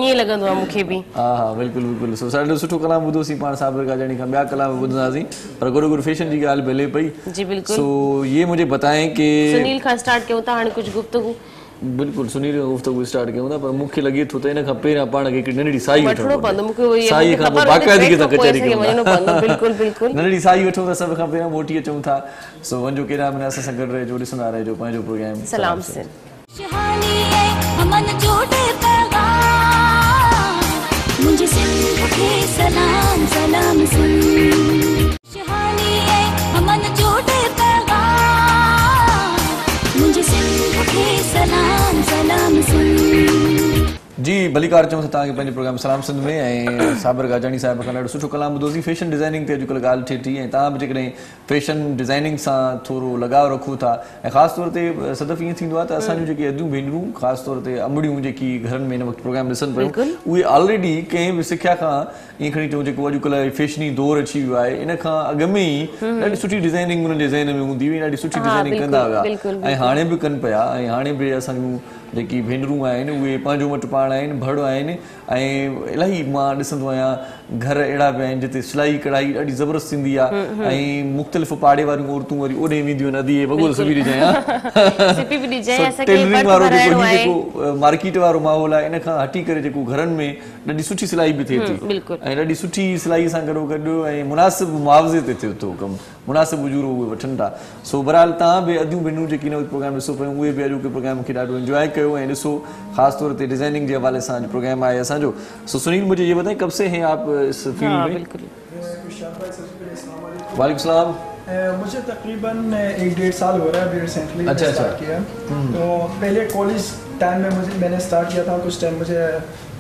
ईअं लॻंदो आहे मूंखे बि हा हा बिल्कुलु बिल्कुलु सो ॾाढो सुठो कलाम ॿुधोसीं पाण साबिर काजाणी खां ॿिया कलाम ॿुधंदासीं पर गॾो गॾु फैशन जी ॻाल्हि बि हले पई जी बिल्कुल सो ये मुझे बताएं कि सुनील खां स्टार्ट कयूं था हाणे कुझु गुफ्तगू बिल्कुलु सुनील खां गुफ़्तगू स्टार्ट कयूं था पर मूंखे लॻे थो त इन खां पहिरियां पाण खे हिकिड़ी नंढड़ी साई वठणो पवंदो मूंखे उहो ई साई खां पोइ बाक़ाइदगी सां कचहरी कयूं वञणो पवंदो बिल्कुल बिल्कुल नंढड़ी साई वठूं था सभ खां पहिरियां मोटी अचूं था सो वञो केॾा महीना असां सां गॾु रहिजो ॾिसंदा रहिजो पंहिंजो प्रोग्राम सलाम सिंध खुशहाली है अमन जोड़े पैगाम मुझे सिंध के सलाम सलाम सिंध खुशहाली है अमन जोड़े पैगाम मुझे सिंध के सलाम सलाम सिंध जी भलीकार चऊं था तव्हांखे पंहिंजे प्रोग्राम सलाम सिंध में ऐं साबिर काजाणी साहिब खां ॾाढो सुठो कलाम ॿुधोसीं फैशन डिज़ाइनिंग ते अॼुकल्ह ॻाल्हि थिए थी ऐं तव्हां बि जेकॾहिं फैशन डिज़ाइनिंग सां थोरो लॻाव रखो था ऐं ख़ासि तौर ते सदफ़ ईअं थींदो आहे त असांजूं जेके अदियूं भेनरूं ख़ासि तौर ते अमड़ियूं जेकी घरनि में हिन वक़्तु प्रोग्राम ॾिसनि पियूं उहे ऑलरेडी कंहिं बि सिख्या खां ईअं खणी चऊं जेको अॼुकल्ह फैशनी दौर अची वियो आहे इन खां अॻु में ई ॾाढी सुठी डिज़ाइनिंग उन्हनि जे ज़हन में हूंदी हुई ॾाढी सुठी डिज़ाइनिंग कंदा हुआ ऐं हाणे बि कनि पिया ऐं हाणे बि असांजूं जेकी भेनरूं आहिनि उहे पंहिंजो वटि पाण आहिनि भड़ आहिनि ऐं इलाही मां ॾिसंदो आहियां घर अहिड़ा बि आहिनि जिते सिलाई कढ़ाई ॾाढी ज़बरदस्त थींदी आहे ऐं मुख़्तलिफ़ पाड़े वारियूं औरतूं वरी ओॾे वेंदियूं आहिनि अदी वॻो सिबी ॾिजां टेलरिंग वारो जेको मार्केट वारो माहौल आहे इन खां हटी करे जेको घरनि में ॾाढी सुठी सिलाई बि थिए थी ऐं ॾाढी सुठी सिलाई सां गॾो गॾु ऐं मुनासिबु मुआवज़े ते थिए थो कमु मुनासिबु उजूरो उहे वठनि था सो बहरहाल तव्हां बि अदियूं भेनरूं जेकी हिन प्रोग्राम ॾिसो पियूं उहे बि अॼोके प्रोग्राम खे ॾाढो इंजॉय कयो ऐं ॾिसो ख़ासि तौर ते डिज़ाइनिंग जे हवाले सां प्रोग्राम आहे असांजो सो सुनील मुझे ये बताएं कब से हैं आप इस फील्ड में वालेकुम सलाम मुझे तकरीबन 1-1.5 साल हो रहा है अभी रिसेंटली स्टार्ट किया तो पहले कॉलेज टाइम में मैंने स्टार्ट किया था कुछ टाइम मुझे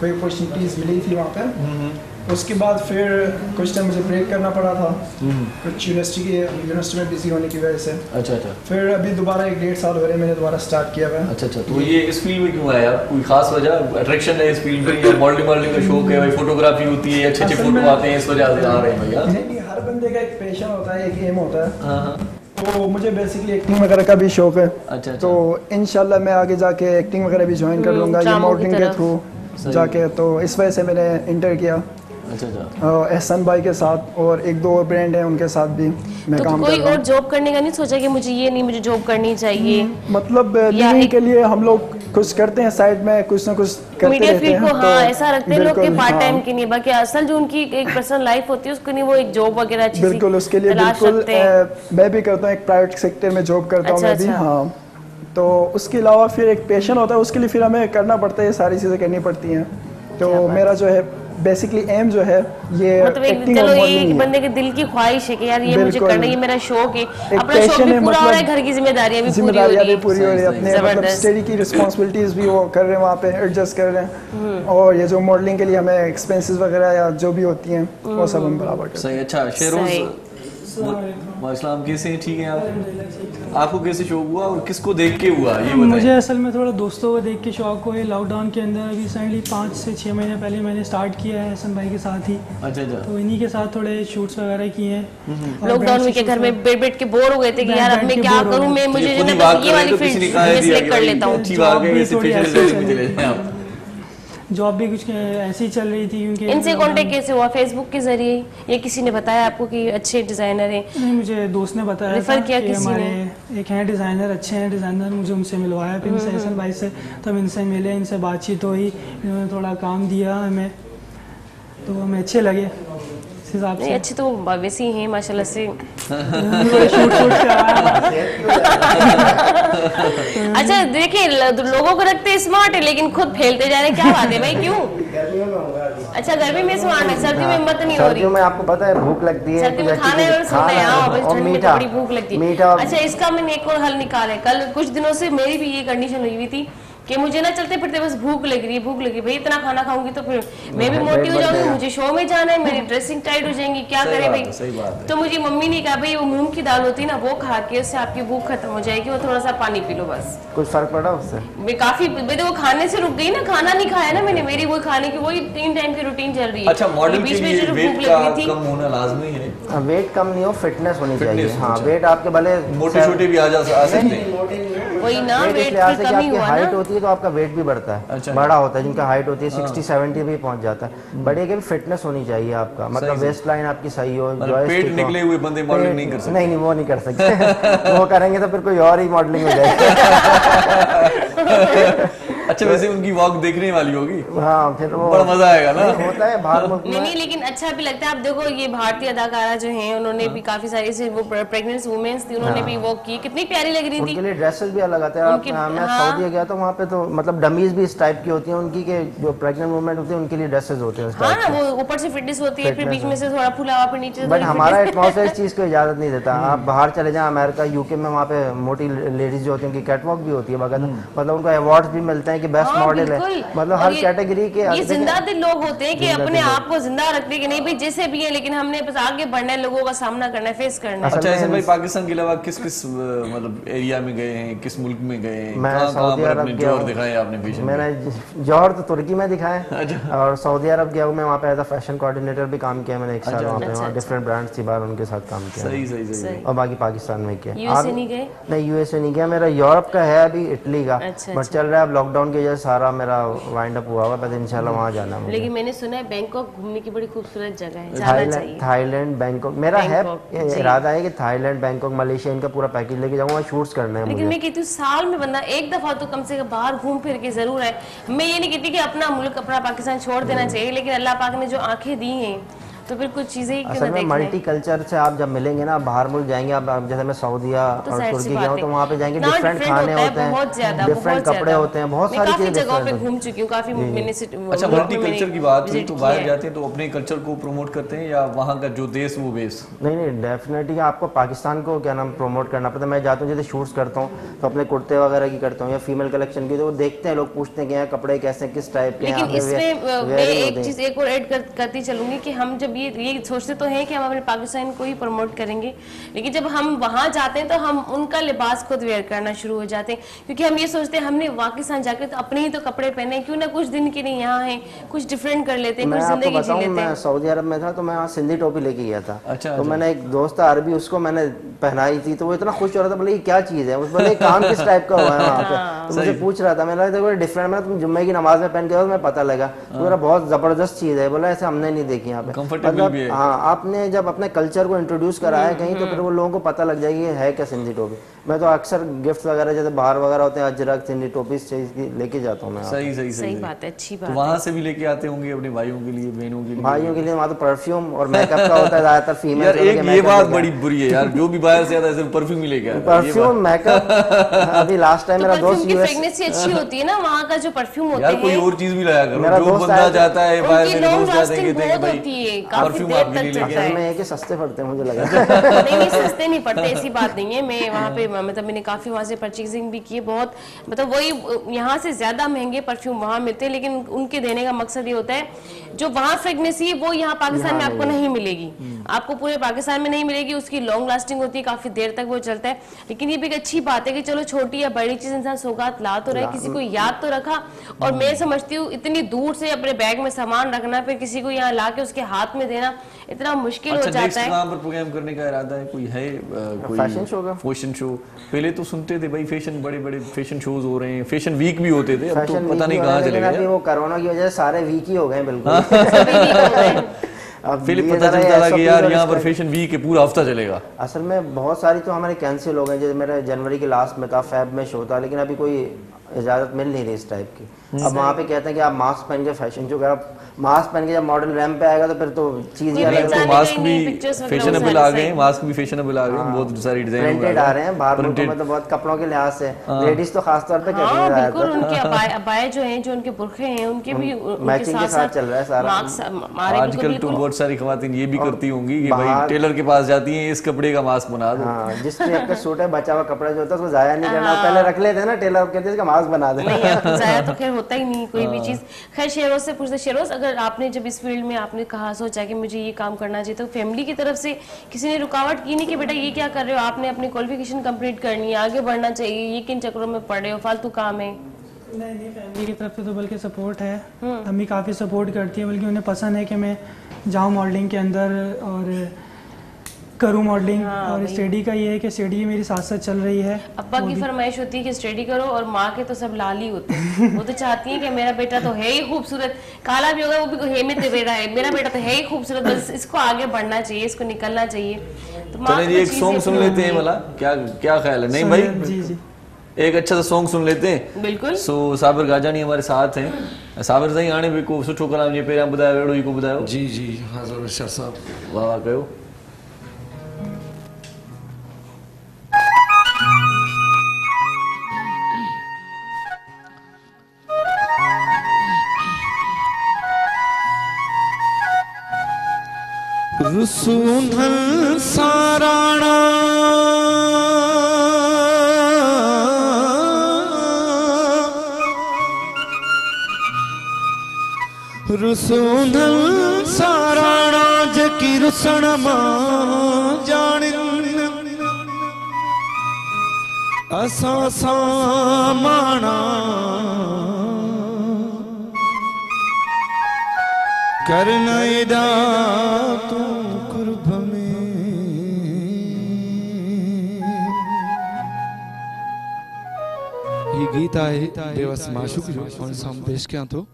कोई अपॉर्चुनिटीज़ मिली थी वहाँ पे उसके बाद फिर कुछ टाइम मुझे ब्रेक करना पड़ा था कुछ यूनिवर्सिटी में बिजी होने की वजह से अच्छा फिर अभी दोबारा 1-1.5 साल हो रहे मैंने दोबारा स्टार्ट किया हुआ है अच्छा तो ये इस फील्ड में क्यों आया कोई खास वजह अट्रैक्शन है इस फील्ड में या मॉडलिंग का शौक है भाई फोटोग्राफी होती है अच्छे फोटो आते हैं इस वजह से आ रहे हैं भैया नहीं हर बंदे का एक पैशन होता है एक एम होता है तो मुझे बेसिकली एक्टिंग वगैरह का भी शौक है अच्छा तो इंशाल्लाह मैं आगे जाके एक्टिंग वगैरह भी ज्वाइन कर लूँगा ये मॉडलिंग के थ्रू जाके, तो इस वजह से मैंने इंटर किया। अच्छा। एहसन भाई के साथ और एक दो और ब्रांड हैं उनके साथ भी मैं तो काम कोई कर रहा और हूँ। जॉब करने का नहीं सोचा कि मुझे ये नहीं, मुझे जॉब करनी चाहिए? मतलब या लिविंग एक- के लिए हम लोग कुछ करते हैं साइड में, कुछ ना कुछ करते मीडिया रहते फील्ड हैं। को हाँ ऐसा रखते हैं लोग कि बिल्कुल, पार्ट टाइम हाँ, के नहीं, बाकी असल जो उनकी एक पर्सनल लाइफ होती है उसके लिए वो एक जॉब वगैरह अच्छी सी बिल्कुल उसके लिए तलाश बिल्कुल रखते हैं। मैं भी करता हूँ, एक प्राइवेट सेक्टर में जॉब करता हूँ अच्छा, मैं भी। अच्छा। हाँ, तो उसके अलावा फिर एक पैशन होता है, उसके लिए फिर हमें करना पड़ता है, ये सारी चीज़ें करनी पड़ती हैं। तो मेरा जो है बेसिकली एम जो है ये मतलब एक एक्टिंग चलो और ये मॉडलिंग एक है। बंदे के दिल की ख्वाहिश है कि यार ये मुझे बिल्कुल। करना है, ये मेरा शौक है, अपना शौक पैशन भी है, पूरा हो रहा है, मतलब घर की जिम्मेदारियां भी पूरी हो जिम्मेदारियां रही भी पूरी हो रही है, अपने मतलब जबरदस्त। स्टडी की रिस्पॉन्सिबिलिटीज भी वो कर रहे हैं, वहाँ पे एडजस्ट कर रहे हैं, और ये जो मॉडलिंग के लिए हमें एक्सपेंसेस वगैरह या जो भी होती हैं वो सब हम बराबर करते हैं। सही। अच्छा शेरोज, वालेकुम, कैसे हैं? ठीक हैं आप? आपको कैसे शौक हुआ और किसको देख के हुआ ये बताइए। मुझे असल में थोड़ा दोस्तों को देख के शौक हुआ। लॉकडाउन के अंदर रिसेंटली 5 से 6 महीने पहले मैंने स्टार्ट किया है हसन भाई के साथ ही। अच्छा। तो इन्हीं के साथ थोड़े शूट्स वगैरह किए हैं। और लॉकडाउन में brand के से घर में shoots बैठ बैठ के बोर हो गए थे कि बैठ यार अब बैठ मैं के क्या बोर हो करूं, गए। मैं मुझे ये जो खुद है ही ना बात बस कर ये रहे वाली थे तो किसी ने कहा फील्ड है सिलेक्ट कर लेता हूँ। अच्छी बात है, भी ऐसे थोड़ी फैशन ऐसे डिजाइनिंग में चल चले जाएं आप। जॉब भी कुछ ऐसी ही चल रही थी क्योंकि इनसे कांटेक्ट कैसे हुआ? फेसबुक के जरिए या किसी ने बताया आपको कि अच्छे डिजाइनर हैं? नहीं, मुझे दोस्त ने बताया रेफर था किया कि किसी हमारे एक हैं डिज़ाइनर, अच्छे हैं डिज़ाइनर, मुझे उनसे मिलवाया। फिर इनसे हसन भाई से तब इनसे मिले, इनसे बातचीत हुई, इन्होंने थोड़ा काम दिया हमें तो हमें अच्छे लगे इस हिसाब नहीं से। अच्छे तो वैसे ही हैं माशाल्लाह से। शूट से आया। अच्छा देखिए लोगों को रखते स्मार्ट है लेकिन खुद फैलते जा रहे हैं, क्या बात है भाई, क्यों? अच्छा गर्मी में स्मार्ट है, सर्दी में हिम्मत नहीं हो रही? सर्दियों में आपको पता है भूख लगती है, सर्दी में कुछ खाने और सोना है, हाँ, बस और ठंड में तो मीठा बड़ी भूख लगती है। मीठा। अच्छा इसका मैंने एक और हल निकाला है। कल कुछ दिनों से मेरी भी ये कंडीशन हुई थी कि मुझे ना चलते फिरते बस भूख लग रही है, भूख लगी, भाई इतना खाना खाऊंगी तो फिर मैं भी मोटी हो जाऊंगी, मुझे शो में जाना है, मेरी ड्रेसिंग टाइट हो जाएंगी, क्या करे भाई। सही बात है। तो मुझे मम्मी ने कहा भाई वो मूंग की दाल होती है ना वो खा के उससे आपकी भूख खत्म हो जाएगी, वो थोड़ा सा पानी पी लो बस। कुछ फर्क पड़ा उससे? मैं काफी वो खाने से रुक गई ना, खाना नहीं खाया ना मैंने, मेरी वो खाने की वही 3 टाइम की रूटीन चल रही है। अच्छा मॉडल के बीच में लिए जो वेट भूख का लग रही थी, कम होना लाजमी है? वेट कम नहीं हो, फिटनेस होनी चाहिए। हाँ, अच्छा। वेट आपके भले मोटे छोटे भी आ सकते हैं। वही ना वेट वेट इस लिहाज की से कि कमी आपकी हुआ हाइट ना। होती है तो आपका वेट भी बढ़ता है, अच्छा। बड़ा होता है, जिनका हाइट होती है 60-70 भी पहुंच जाता है। बड़े के भी फिटनेस होनी चाहिए आपका, मतलब वेस्ट लाइन आपकी सही हो, मतलब पेट निकले हुए बंदे मॉडलिंग नहीं कर सकते? नहीं, वो नहीं कर सकते। वो करेंगे तो फिर कोई और ही मॉडलिंग हो जाएगी। अच्छा वैसे उनकी वॉक देखने वाली होगी, हाँ, फिर वो बड़ा मजा आएगा ना। नहीं, होता है बाहर मुल्क नहीं में। नहीं लेकिन अच्छा भी लगता है। आप देखो ये भारतीय अदाकारा जो हैं उन्होंने भी काफी सारी से वो प्रेग्नेंट वुमेन्स थी, उन्होंने भी वो की, कितनी प्यारी लग रही उनके थी। लिए ड्रेसेस भी अलग आते हैं। उनकी- मैं हाँ। सऊदी गया तो वहाँ पे तो मतलब डमीज भी इस टाइप की होती हैं उनकी, के जो प्रेग्नेंट वुमेन होती है उनके लिए ड्रेसेस होते हैं उस हाँ टाइप ना, के। वो ऊपर से फिटनेस होती है, फिर बीच में से थोड़ा फुला हुआ, फिर नीचे से बट थोड़ी हमारा fitness। एटमॉस्फेयर इस चीज़ को इजाज़त नहीं देता। आप बाहर चले जाएं अमेरिका, यूके में, वहाँ पे मोटी लेडीज जो होती हैं उनकी कैटवॉक भी होती है बगैर, मतलब उनको अवार्ड्स भी मिलते हैं कि बेस्ट हाँ, मॉडल है, बिल्कुल। मतलब और हर ये- कैटेगरी के। ये जिंदा दिल लोग होते हैं कि अपने आप को जिंदा रखते हैं कि नहीं भाई जैसे भी है, लेकिन हमने बस आगे बढ़ना है, लोगों का सामना करना है, फेस करना है। अच्छा ऐसे भाई पाकिस्तान के अलावा किस किस मतलब एरिया में गए हैं, किस मुल्क में गए हैं, मैं कहाँ सऊदी पर अरब अपने गया जोर हूँ। दिखाए आपने फैशन में? मैंने जौहर तो तुर्की में दिखाए और सऊदी अरब गया हूँ मैं, वहाँ पे एज अ फैशन कोऑर्डिनेटर भी काम किया मैंने 1 साल वहाँ पे। वहाँ डिफरेंट ब्रांड्स थी बाहर, उनके साथ काम किया। सही सही सही। और बाकी पाकिस्तान में किया। यूएसए नहीं गए? नहीं, यूएसए नहीं गया। मेरा यूरोप का है, अभी इटली का, अच्छा, बट चल रहा है अब लॉकडाउन की वजह से सारा मेरा वाइंड अप हुआ हुआ, बस इंशाल्लाह वहाँ जाना है मुझे। लेकिन मैंने सुना है बैंकॉक घूमने की बड़ी खूबसूरत जगह है, जाना चाहिए। थाईलैंड, बैंकॉक मेरा है बैंकॉक, जी। इरादा है कि थाईलैंड, बैंकॉक, मलेशिया इनका पूरा पैकेज लेके जाऊँगा, शूट्स करना है लेकिन मुझे। मैं कहती हूँ साल में बंदा एक दफा तो कम से कम बाहर घूम फिर के जरूर है। मैं ये नहीं कहती कि अपना मुल्क अपना पाकिस्तान छोड़ देना चाहिए, लेकिन अल्लाह पाक ने जो आंखें दी हैं तो फिर कुछ चीजें ही क्यों असल ना में देखने। मल्टी कल्चर से आप जब मिलेंगे ना, बाहर मुल्क जाएंगे आप, जैसे मैं सऊदीया तो और जाहिर सी तुर्की बात गया हूँ है। तो वहाँ पे जाएंगे, ना डिफरेंट खाने होते हैं, बहुत ज्यादा, डिफरेंट बहुत कपड़े ज्यादा। होते हैं, बहुत मैं सारी काफी चीजें जगहों पे different हैं। घूम चुकी हूँ, काफी मैंने अच्छा मल्टी कल्चर की बात हुई तो बाहर जाते जाते हैं तो अपने कल्चर को प्रमोट करते हैं या वहाँ का जो देश वो बेस? नहीं, डेफिनेटली आपको पाकिस्तान को क्या नाम प्रमोट करना पड़ता है। मैं जाता हूँ जैसे शूट्स करता हूँ तो अपने कुर्ते वगैरह की करता हूँ या फीमेल कलेक्शन की, तो वो देखते हैं लोग, पूछते हैं कि यहाँ कपड़े कैसे, किस टाइप के हैं। लेकिन यहाँ पे इसमें मैं wearing एक होते हैं। चीज एक और ऐड करती चलूंगी कि हम जब हम ये सोचते तो हैं कि हम अपने पाकिस्तान को ही प्रमोट करेंगे, लेकिन जब हम वहाँ जाते हैं तो हम उनका लिबास खुद वेयर करना शुरू हो जाते हैं, क्योंकि हम ये सोचते हैं हमने पाकिस्तान जाकर तो अपने ही तो कपड़े पहने, क्यों ना कुछ दिन के लिए यहाँ हैं, कुछ डिफरेंट कर लेते हैं, कुछ जिंदगी जी लेते हैं। मैं सऊदी अरब में था तो मैं वहाँ सिंधी टोपी लेके गया था। अच्छा, तो मैंने एक दोस्त था अरबी, उसको मैंने पहनाई थी तो वो इतना खुश हो रहा था, बोले ये क्या चीज़ है, बोले काम किस टाइप का हुआ है वहाँ पे। तो मुझे पूछ रहा था, मैंने देखो डिफरेंट, मैं तुम जुम्मे की नमाज में पहन के मैं पता लगा तो मेरा बहुत जबरदस्त चीज़ है, बोला ऐसे हमने नहीं देखी यहाँ पे। मतलब हाँ, आपने जब अपने कल्चर को इंट्रोड्यूस कराया कहीं तो फिर वो लोगों को पता लग जाएगी है क्या सिंधी टोपी। मैं तो अक्सर गिफ्ट वगैरह जैसे बाहर वगैरह होते हैं अजरक सिंधी टोपी लेके जाता हूँ मैं। सही बात है, अच्छी बात है। वहाँ से भी लेके आते होंगे अपने भाइयों के लिए, बहनों के लिए? भाइयों के लिए वहाँ तो परफ्यूम और मेकअप का होता है ज्यादातर फीमेल। यार एक ये बात बड़ी बुरी है यार, जो भी बाहर से आता है सिर्फ परफ्यूम ही लेके आता है। Perfume makeup. अभी लास्ट टाइम मेरा दोस्त यूएस फ्रेग्रेंस अच्छी होती है ना वहाँ का जो परफ्यूम होता है। यार कोई और चीज भी लाया करो, मेरा जो बंदा जाता है बाहर, मेरे दोस्त जाते हैं कहते हैं भाई परफ्यूम आपके लिए लेके आए। मैं ये कि सस्ते पड़ते हैं मुझे लगा। नहीं सस्ते नहीं पड़ते, ऐसी बात नहीं है। मैं वहाँ पे मतलब मैंने काफी वहाँ से परचेजिंग भी की है, बहुत मतलब वही यहाँ से ज्यादा महंगे परफ्यूम वहाँ मिलते हैं, लेकिन उनके देने का मकसद ये होता है जो वहाँ फ्रेग्रेंस है वो यहाँ पाकिस्तान में आपको नहीं मिलेगी, आपको पूरे पाकिस्तान में नहीं मिलेगी। उसकी लॉन्ग लास्टिंग होती है, काफी देर तक वो चलता है। लेकिन ये भी एक अच्छी बात है कि चलो छोटी या बड़ी चीज इंसान सौगात ला तो रहे, किसी को याद तो रखा। और मैं समझती हूँ इतनी दूर से अपने बैग में सामान रखना, फिर किसी को यहाँ ला के उसके हाथ में देना इतना मुश्किल हो जाता है। कहाँ पर प्रोग्राम करने का इरादा है, कोई है? कोई फैशन शो का? फैशन शो पहले तो सुनते थे भाई, फैशन बड़े बड़े फैशन शोज हो रहे हैं, फैशन वीक भी होते थे, अब तो पता नहीं कहाँ चले गए। वो कोरोना की वजह से सारे वीक ही हो गए बिल्कुल। पहले पता चलता था कि यार यहाँ पर फैशन वीक है, पूरा हफ्ता चलेगा। असल में बहुत सारी तो हमारे कैंसिल हो गए, जैसे मेरा जनवरी के लास्ट में था, फेब में शो था, लेकिन अभी कोई इजाजत मिल नहीं रही इस टाइप की। अब वहाँ पे कहते हैं कि आप मास्क पहन के फैशन शो कर, मास्क पहन के जब मॉडल रैंप पे आएगा तो फिर तो चीज मास्क भी फैशनेबल आ गए, मास्क भी फैशनेबल आ गए, बहुत सारी डिजाइन प्रिंटेड आ रहे हैं बाहर मुल्कों में तो बहुत कपड़ों के लिहाज से लेडीज तो खास तौर पे बिल्कुल उनके अबाए जो हैं, जो उनके बुरखे हैं, उनके भी मैचिंग के साथ चल रहा है सारा। आजकल तो बहुत सारी खवातीन ये भी करती होंगी कि भाई टेलर के पास जाती हैं, इस कपड़े का मास्क बना दो। जिस टाइप का सूट है, बचा हुआ कपड़ा जो होता है उसको जाया नहीं करना, पहले रख लेते हैं ना टेलर, कहते हैं इसका मास्क बना दे। जाया तो खैर होता ही नहीं कोई भी चीज। खैर शेरोज से पूछते, शेरोज अगर आपने जब इस फील्ड में आपने कहा सोचा कि मुझे ये काम करना चाहिए, तो फैमिली की तरफ से किसी ने रुकावट की नहीं कि बेटा ये क्या कर रहे हो, आपने अपनी क्वालिफिकेशन कंप्लीट करनी है, आगे बढ़ना चाहिए, ये किन चक्करों में पड़ रहे हो, फालतू काम है? नहीं, फैमिली की तरफ से तो बल्कि सपोर्ट है, अम्मी काफ़ी सपोर्ट करती है, बल्कि उन्हें पसंद है कि मैं जाऊँ मॉडलिंग के अंदर और करूँ मॉडलिंग। और स्टडी का ये है कि स्टडी मेरी साथ साथ चल रही है। अब्बा की फरमाइश होती है कि स्टडी करो, और माँ के तो सब लाल ही होते हैं। वो तो चाहती है कि मेरा बेटा तो है ही खूबसूरत, काला भी होगा वो भी हे में तेरा है, मेरा बेटा तो है ही खूबसूरत, बस इसको आगे बढ़ना चाहिए, इसको निकलना चाहिए। तो चलें जी एक सॉन्ग सुन लेते हैं, वाला क्या क्या ख्याल है? नहीं भाई जी एक अच्छा सा सॉन्ग सुन लेते हैं। बिल्कुल। सो साबिर गाजानी हमारे साथ हैं। साबिर साईं हाणे भी को सुठो कलाम जे पहिरियां ॿुधायो, अहिड़ो ई को ॿुधायो। जी जी हाज़िर अरशद साहब, वाह वाह कयो। रुसूनल साराणा रुसूनल साराणा जकी रुसण मां जानिन असां सामाणा करना एदा तू कुर्ब में। ये गीत आहे बेवस माशूक जो कौन सा पेश कयां तो।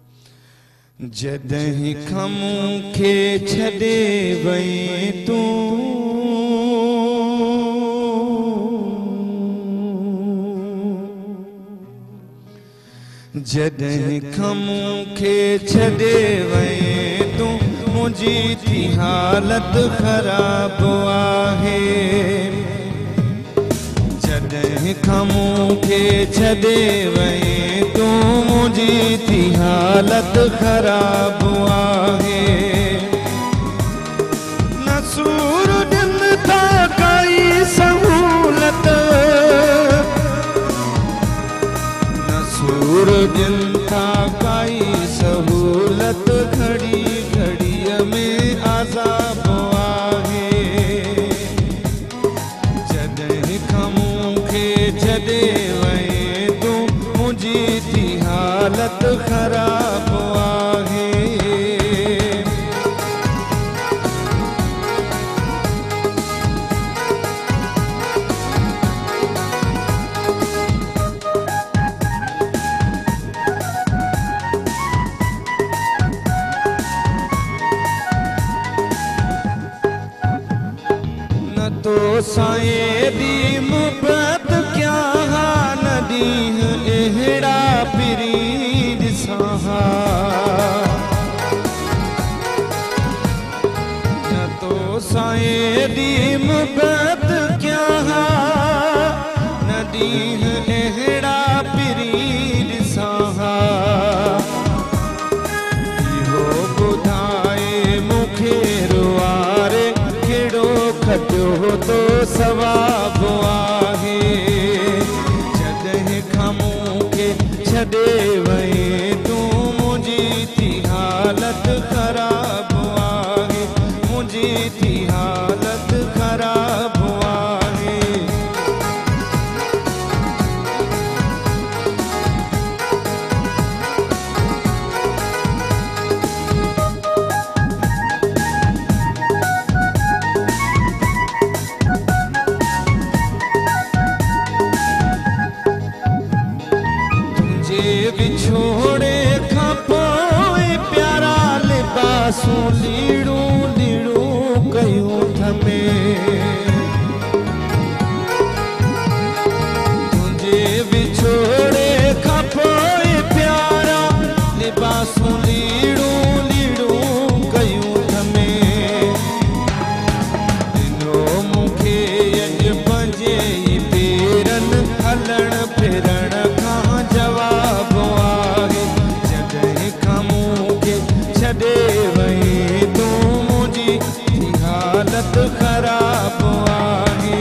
जदहीं खम खे छॾे वई तू जदहीं खम खे छॾे वई तू मुझी थी हालत ख़राब आहे। जॾहिं खमू खे छॾे वई तू मुझी थी हालत ख़राब आहे। नसूर दिन था काई सहूलत, नसूर दिन था काई सहूलत, घड़ी घड़ीअ में आज़ाद तो साए दी मुहब्बत क्या नदी एहड़ा पिरीद सहा न तो साए दी मुहब्बत क्या नदी एहड़ा पिरीद सहा इहो बुधाए मुखे रुआरे केड़ो खटियो तो सवाब आहे जॾहिं खां के छॾे वई तूं मुंहिंजी थी हालत ख़राब आहे मुंहिंजी थी हालत ख़राब आहे बिछोड़े खां पोइ प्यारा लिबासूं लीड़ूं लीड़ूं कयूं थमे तुंहिंजे बिछोड़े खां पोइ प्यारा लिबासूं लीड़ूं लीड़ूं कयूं थमे ॾिनो मूंखे अॼु पंहिंजे ई पेरनि हलण फिरण खां जवाब छॾे वई तूं मुंहिंजी थी हालत ख़राब आहे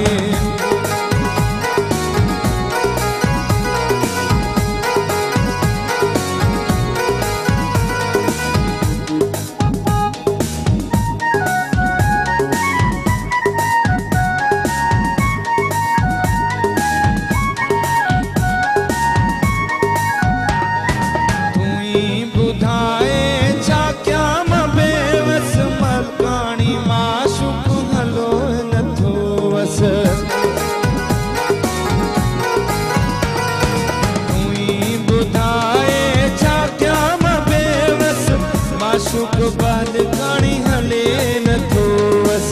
बालकानी हले नथो वस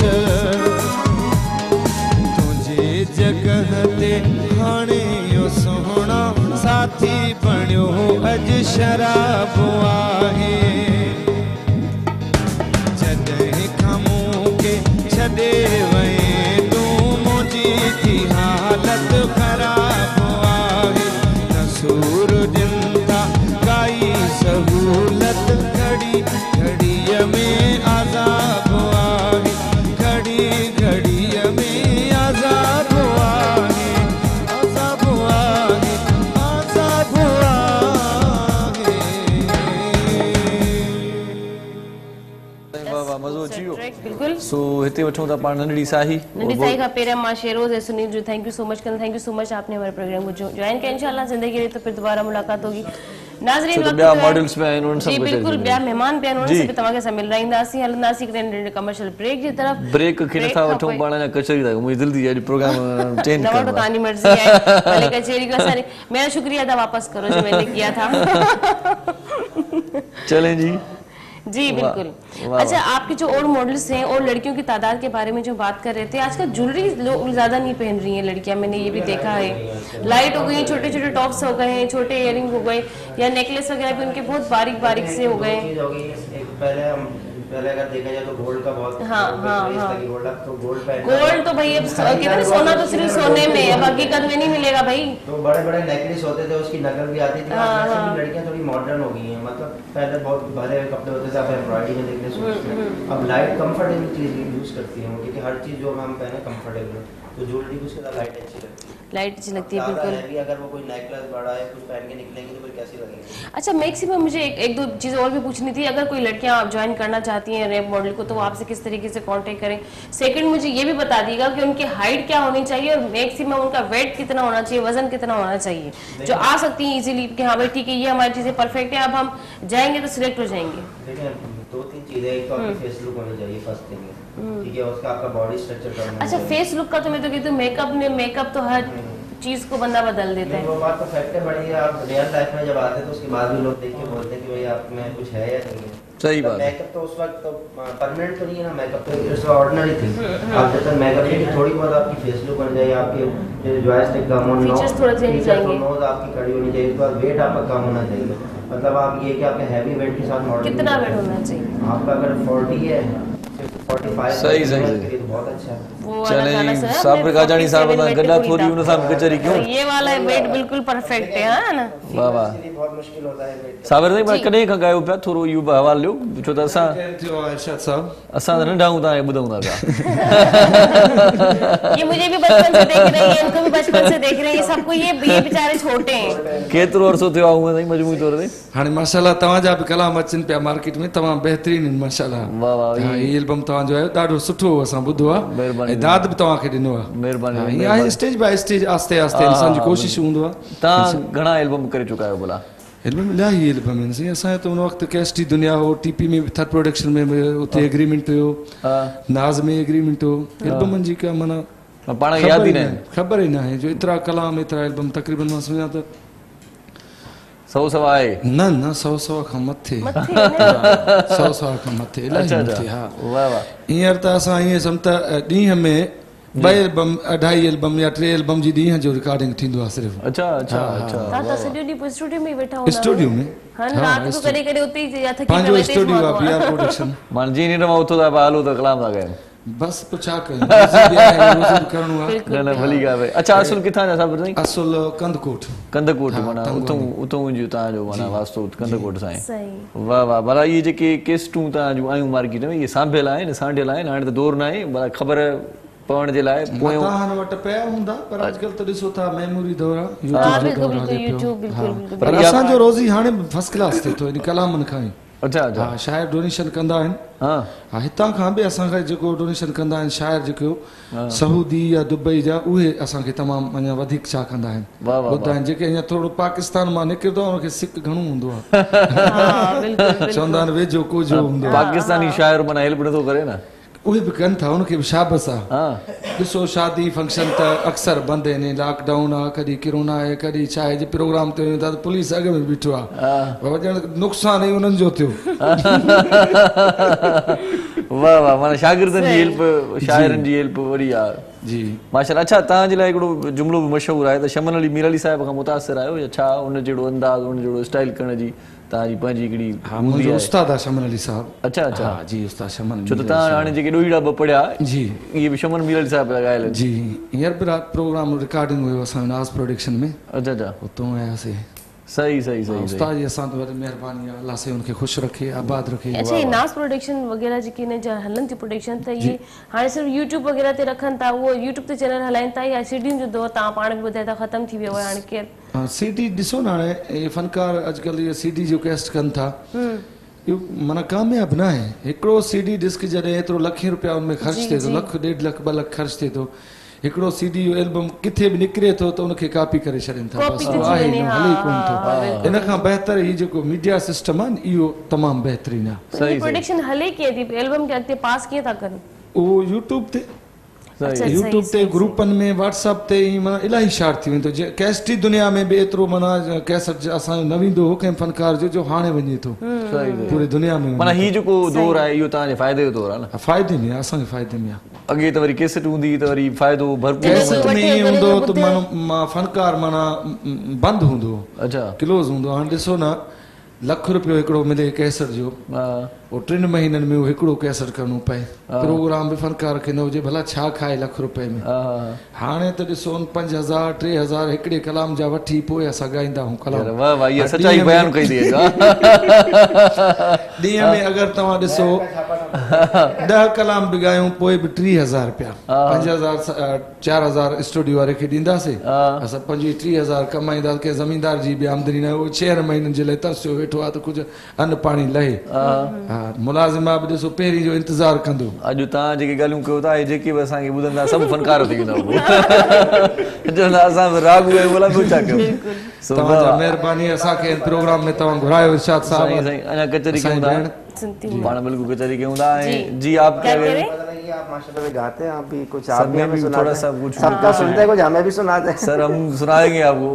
तुंहिंजे जगह ते हाणे यो सोहणा साथी बणियो अॼु शराब आहे जॾहिं खां मूंखे छॾे वई तूं मुंहिंजी थी हालत ख़राब आहे नसूर ॾिन था काई सहूलत घड़ी घड़ीअ में आज़ाब आहे घड़ी घड़ीअ में आज़ाब आहे आज़ाब आहे आज़ाब आहे वाह वाह मज़ो अची वियो बिल्कुल सो हिते वठूं था पाण नंढड़ी साही का पेरा मां शेरोज है सुनील जो thank you so much thank you so much आपने हमारे प्रोग्राम को ज्वाइन किया इंशाल्लाह जिंदगी रही तो फिर दोबारा मुलाकात होगी नाज़रीन वक्त ॿिया मॉडल्स में आहिनि उन जी बिल्कुल ॿिया महिमान पिया उन्हनि से भी तव्हांखे सां मिलाईंदासीं हलंदासीं हिकिड़े कमर्शियल ब्रेक जी तरफ़ ब्रेक खे नथा वठूं पाण जा कचहरी था मुंहिंजी दिलि थी अॼु प्रोग्राम चेंज न वठो तव्हांजी मर्ज़ी आहे भले कचहरी को असां मेरा शुक्रिया था वापस करो जो मैंने किया था चलें जी जी बिल्कुल अच्छा आपके जो और मॉडल्स हैं और लड़कियों की तादाद के बारे में जो बात कर रहे थे आजकल ज्वेलरी लोग ज्यादा नहीं पहन रही हैं लड़कियां मैंने ये भी देखा है लाइट हो गई छोटे छोटे टॉप्स हो गए हैं छोटे इयररिंग हो गए या नेकलेस वगैरह भी उनके बहुत बारीक बारीक से हो गए पहले अगर देखा जाए तो गोल्ड का बहुत गोल्ड तो भाई अब कितने सोना तो सिर्फ सोने में अब हकीकत में नहीं मिलेगा भाई तो बड़े बड़े नेकलेस होते थे उसकी नकल भी आती थी लड़कियां थोड़ी मॉडर्न हो गई हैं मतलब पहले बहुत भरे कपड़े होते थे आप एम्ब्रॉयडरी में नेकलेस अब लाइट कंफर्टेबल चीज यूज करती है क्योंकि हर चीज जो हम पहने कंफर्टेबल है तो ज्वेलरी उसके साथ लाइट अच्छी लगती है लाइट अच्छी लगती है बिल्कुल अगर वो कोई नेकलेस बड़ा है कुछ पहन के निकलेंगे तो फिर कैसी लगेगी अच्छा मैक्सिमम मुझे एक दो चीज़ और भी पूछनी थी अगर कोई लड़कियां ज्वाइन करना चाहती हैं रैप मॉडल को तो वो आपसे किस तरीके से कांटेक्ट करें सेकंड मुझे ये भी बता दीजिएगा कि उनकी हाइट क्या होनी चाहिए और मैक्सिमम उनका वेट कितना होना चाहिए वजन कितना होना चाहिए जो आ सकती है इजीली कि हाँ भाई ठीक है ये हमारी चीज़ें परफेक्ट है अब हम जाएंगे तो सिलेक्ट हो जाएंगे देखिए दो तीन चीजें एक तो आपकी फेस लुक होनी चाहिए फर्स्ट थिंग ठीक है उसका आपका बॉडी स्ट्रक्चर करना अच्छा फेस लुक का तो मैं तो कहती हूँ मेकअप तो हर चीज को बंदा बदल देता है वो बात तो फैक्ट है बड़ी है आप रियल लाइफ में जब आते हैं तो उसके बाद भी लोग देख के बोलते हैं कि भाई आप में कुछ है या नहीं है सही बात है। मेकअप तो उस वक्त तो परमानेंट तो नहीं है ना, मेकअप तो इट्स ऑर्डिनरी थिंग। आप जब तक मेकअप की थोड़ी बहुत आपकी फेस लुक बन जाए, आपके जॉयस्टिक कम होना, फीचर्स थोड़ा चेंज जाएंगे, नोज आपकी खड़ी होनी चाहिए, उसके बाद वेट आपका कम होना चाहिए। मतलब आप ये कि आपके हैवी वेट के साथ मॉडल कितना वेट होना चाहिए आपका, अगर 40 है 45 सही बहुत अच्छा है। वो वाला चले गाना जी सुना साहब आपने? गाजानी साहब 47 गड्ढा वेट थोड़ी उन साहब कचरी क्यों ये वाला वेट बिल्कुल परफेक्ट है, हाँ ना? वाह वाह इसलिए बहुत मुश्किल होता है वेट। साबिर साईं कॾहिं खां ॻायो पिया थोरो इहो हवालो ॾियो, छो त असां इरशाद साहब असां त नंढा आहियूं तव्हां ॿुधूं था पिया। ये मुझे भी बचपन से देख रही है, इनको भी बचपन से देख रहे हैं, ये सबको ये बेचारे छोटे हैं। केतिरो अरसो थियो आहे हूअं साईं मजमूई तौर ते? हाणे माशाल्लाह तव्हांजा बि कलाम अचनि पिया मार्केट में, तमामु बहितरीन आहिनि माशाल्लाह। वाह वाह हाँ, ये एल्बम तव्हांजो आहे ॾाढो सुठो असां ॿुधो आहे महिरबानी। ऐं दाद बि तव्हांखे ॾिनो आहे। महिरबानी ईअं आहे स्टेज बाय स्टेज आस्ते आस्ते इंसान जी कोशिश हूंदो आहे। तव्हां घणा एल्बम करे चुका आहियो भला? एल्बम इलाही एल्बम आहिनि साईं। असांजो त उन वक़्तु कैस्टी दुनिया हो, टीपी में बि थर्ड प्रोडक्शन में बि उते एग्रीमेंट हुयो, नाज़ में एग्रीमेंट हो। एल्बमनि जी का माना पाण खे यादि ई न आहे, ख़बर ई न आहे जो एतिरा कलाम एतिरा एल्बम तक़रीबन मां सम्झां त 100 आहे न न 100 खां मथे 100 खां मथे इलाही मथे। हा वाह वाह। हींअर त असां ईअं सम्झ त ॾींहं में 2 एल्बम 2.5 एल्बम या 3 एल्बम जी ॾींहं जो रिकॉर्डिंग थींदो आहे सिर्फ़ु। अच्छा अच्छा अच्छा तव्हां त सॼो ॾींहुं पोइ स्टूडियो में ई वेठा हूंदा स्टूडियो में हाँ, रात को कॾहिं कॾहिं उते ई या थकी पंहिंजो पवे स्टूडियो आहे बीआर प्रोडक्शन। मान जी निंड मां उथो था पिया हलो त कलाम था कयूं। बस पोइ छा कयूं, रोज़ी बि आहे, रोज़ी बि करिणो आहे। न न भली ॻाल्हि आहे। अच्छा असुल किथां जा साबिर साईं? असुल कंदकोट। कंदकोट माना उतों जो तव्हांजो माना वास्तो कंदकोट सां आहे। सही। वाह वाह। भला इहे जेके केस्टूं तव्हां जूं आयूं मार्केट में इहे सांभियल आहिनि सांडियल आहिनि? हाणे त दौर न आहे भला ख़बर पवण जे लाइ पोयों हाणे वटि पिया हूंदा पर अॼुकल्ह त ॾिसो था मेमोरी दौर आहे, यूट्यूब बिल्कुल पर असांजो रोज़ी हाणे फर्स्ट क्लास थिए थो इन कलामनि खां ई। अच्छा अच्छा। हा शाइर डोनेशन कंदा आहिनि। हा हितां खां बि असांखे जेको डोनेशन कंदा आहिनि शाइर जेको सऊदी या दुबई जा उहे असांखे तमामु अञा वधीक छा कंदा आहिनि ॿुधा आहिनि। जेके अञा थोरो पाकिस्तान मां निकिरंदो आहे उनखे सिक घणो हूंदो आहे, चवंदा आहिनि वेझो कोझो हूंदो आहे। पाकिस्तानी शाइर माना हेल्प नथो करे न, उहे बि कनि था, उनखे बि शाबस आहे। ॾिसो शादी फंक्शन त अक्सर बंदि आहिनि, लॉकडाउन आहे, कॾहिं किरोना आहे, कॾहिं छा आहे, प्रोग्राम ते वञूं था त पुलिस अॻ में बीठो आहे, ॼण नुक़सानु ई उन्हनि जो थियो। वाह वाह। माना शागिर्दनि जी हेल्प शाइरनि जी हेल्प वरी आहे जी माशाल्लाह। अच्छा तव्हांजे लाइ हिकिड़ो जुमिलो बि मशहूरु आहे त शमन अली मीर अली साहिब खां मुतासिर आहियो या छा? उन जहिड़ो अंदाज़ उन जहिड़ो स्टाइल करण जी तव्हांजी पंहिंजी हिकिड़ी मुंहिंजो उस्ताद आहे शमन अली साहिब। अच्छा अच्छा जी उस्ताद शमन। छो त तव्हां हाणे जेके ॾोहीड़ा ॿ पढ़िया जी इहे बि शमन मीर अली साहिब जा ॻायल आहिनि? जी हींअर बि राति प्रोग्राम रिकॉर्डिंग हुयो असांजो नाज़ प्रोडक्शन में। अच्छा अच्छा। उतां आयासीं। सही सही सही। उस्ताद जी असां त वरी महिरबानी आहे, अल्लाह से उनखे ख़ुशि रखे आबाद रखे। अच्छा ये नाज़ प्रोडक्शन वगैरह जेके इन जा हलन थी प्रोडक्शन त ये हाणे सिर्फ यूट्यूब वगैरह ते रखनि था, वो यूट्यूब ते चैनल हलाइनि था या सीडीन जो दौर तव्हां पाण बि ॿुधायो था ख़तम थी वियो आहे हाणे केरु? सीडी ॾिसो न हाणे इहे फनकार अॼुकल्ह इहे सीडी जो कैस्ट कनि था, इहो माना कामयाबु न आहे। हिकिड़ो सीडी डिस्क जॾहिं एतिरो लखें रुपया उनमें ख़र्चु थिए थो, लख 1.5 लख 2 लख ख़र्चु थिए थो, हिकिड़ो सीडी जो एल्बम किथे बि निकिरे थो त उनखे कॉपी करे छॾनि था, बसि आहे हले कोन थो। इन खां बहितर ही जेको मीडिया सिस्टम आहे न इहो तमामु बहितरीन आहे। प्रोडक्शन हले कीअं थी एल्बम खे अॻिते पास कीअं था कनि? उहो यूट्यूब ते यूट्यूब ते ग्रुपनि में व्हाट्सअप ते माना इलाही शार्ट थी वेंदो। कैस्टी दुनिया में बि एतिरो माना कैसेट असांजो न वेंदो हो कंहिं फनकार जो हाणे वञे थो पूरी दुनिया में। माना हीउ जेको दौर आहे इहो तव्हांजे फ़ाइदे जो दौर आहे न? फ़ाइदे में आहे, असांखे फ़ाइदे में आहे। अॻे त वरी केसेट हूंदी त वरी फ़ाइदो भरपूर कैसेट में ईअं हूंदो त माना फनकार माना बंदि हूंदो। अच्छा क्लोज़ हूंदो। हाणे ॾिसो न लख रुपयो हिकिड़ो मिले कैसेट जो, पोइ 3 महीननि में उहो हिकिड़ो कैसेट करिणो पए, प्रोग्राम बि फनकार खे न हुजे, भला छा खाए लख रुपए में। हाणे त ॾिसो 5000 3000 हिकिड़े कलाम जा वठी पोइ असां ॻाईंदा आहियूं कलाम। वाह वाह इहा सच्चाई बयान कई थी। ॾींहं में अगरि तव्हां ॾिसो 10 कलाम बि ॻायूं पोइ बि 3000 रुपया, 5000 4000 स्टूडियो वारे खे ॾींदासीं, असां 25-3000 कमाईंदासीं। कंहिं ज़मीनदार जी बि आमदनी न आहे, उहो 6 महीननि जे लाइ तरसियो वेठो आहे त कुझु अन्न पाणी लहे। मुलाज़िमा बि ॾिसो पहिरीं जो इंतज़ारु कंदो। अॼु तव्हां जेके ॻाल्हियूं कयो था जेके बि असांखे ॿुधंदा सभु फनकार थी वेंदा चवंदा असां बि राग आहियूं भला ॿियो छा कयूं। तव्हांजा महिरबानी, असांखे प्रोग्राम में तव्हां घुरायो इरशाद साहिब। अञा कचहरी कयूं था सुनती हूँ। पाण बिल्कुल कचहरी के हूंदा है जी। आप क्या कह रहे हैं? आप माशाल्लाह से गाते हैं, आप भी कुछ सर, आप भी मैं हमें भी सुनाते थोड़ा हैं। सा कुछ सबका सुनते हैं, कुछ हमें भी सुनाते हैं। सर हम सुनाएंगे आपको,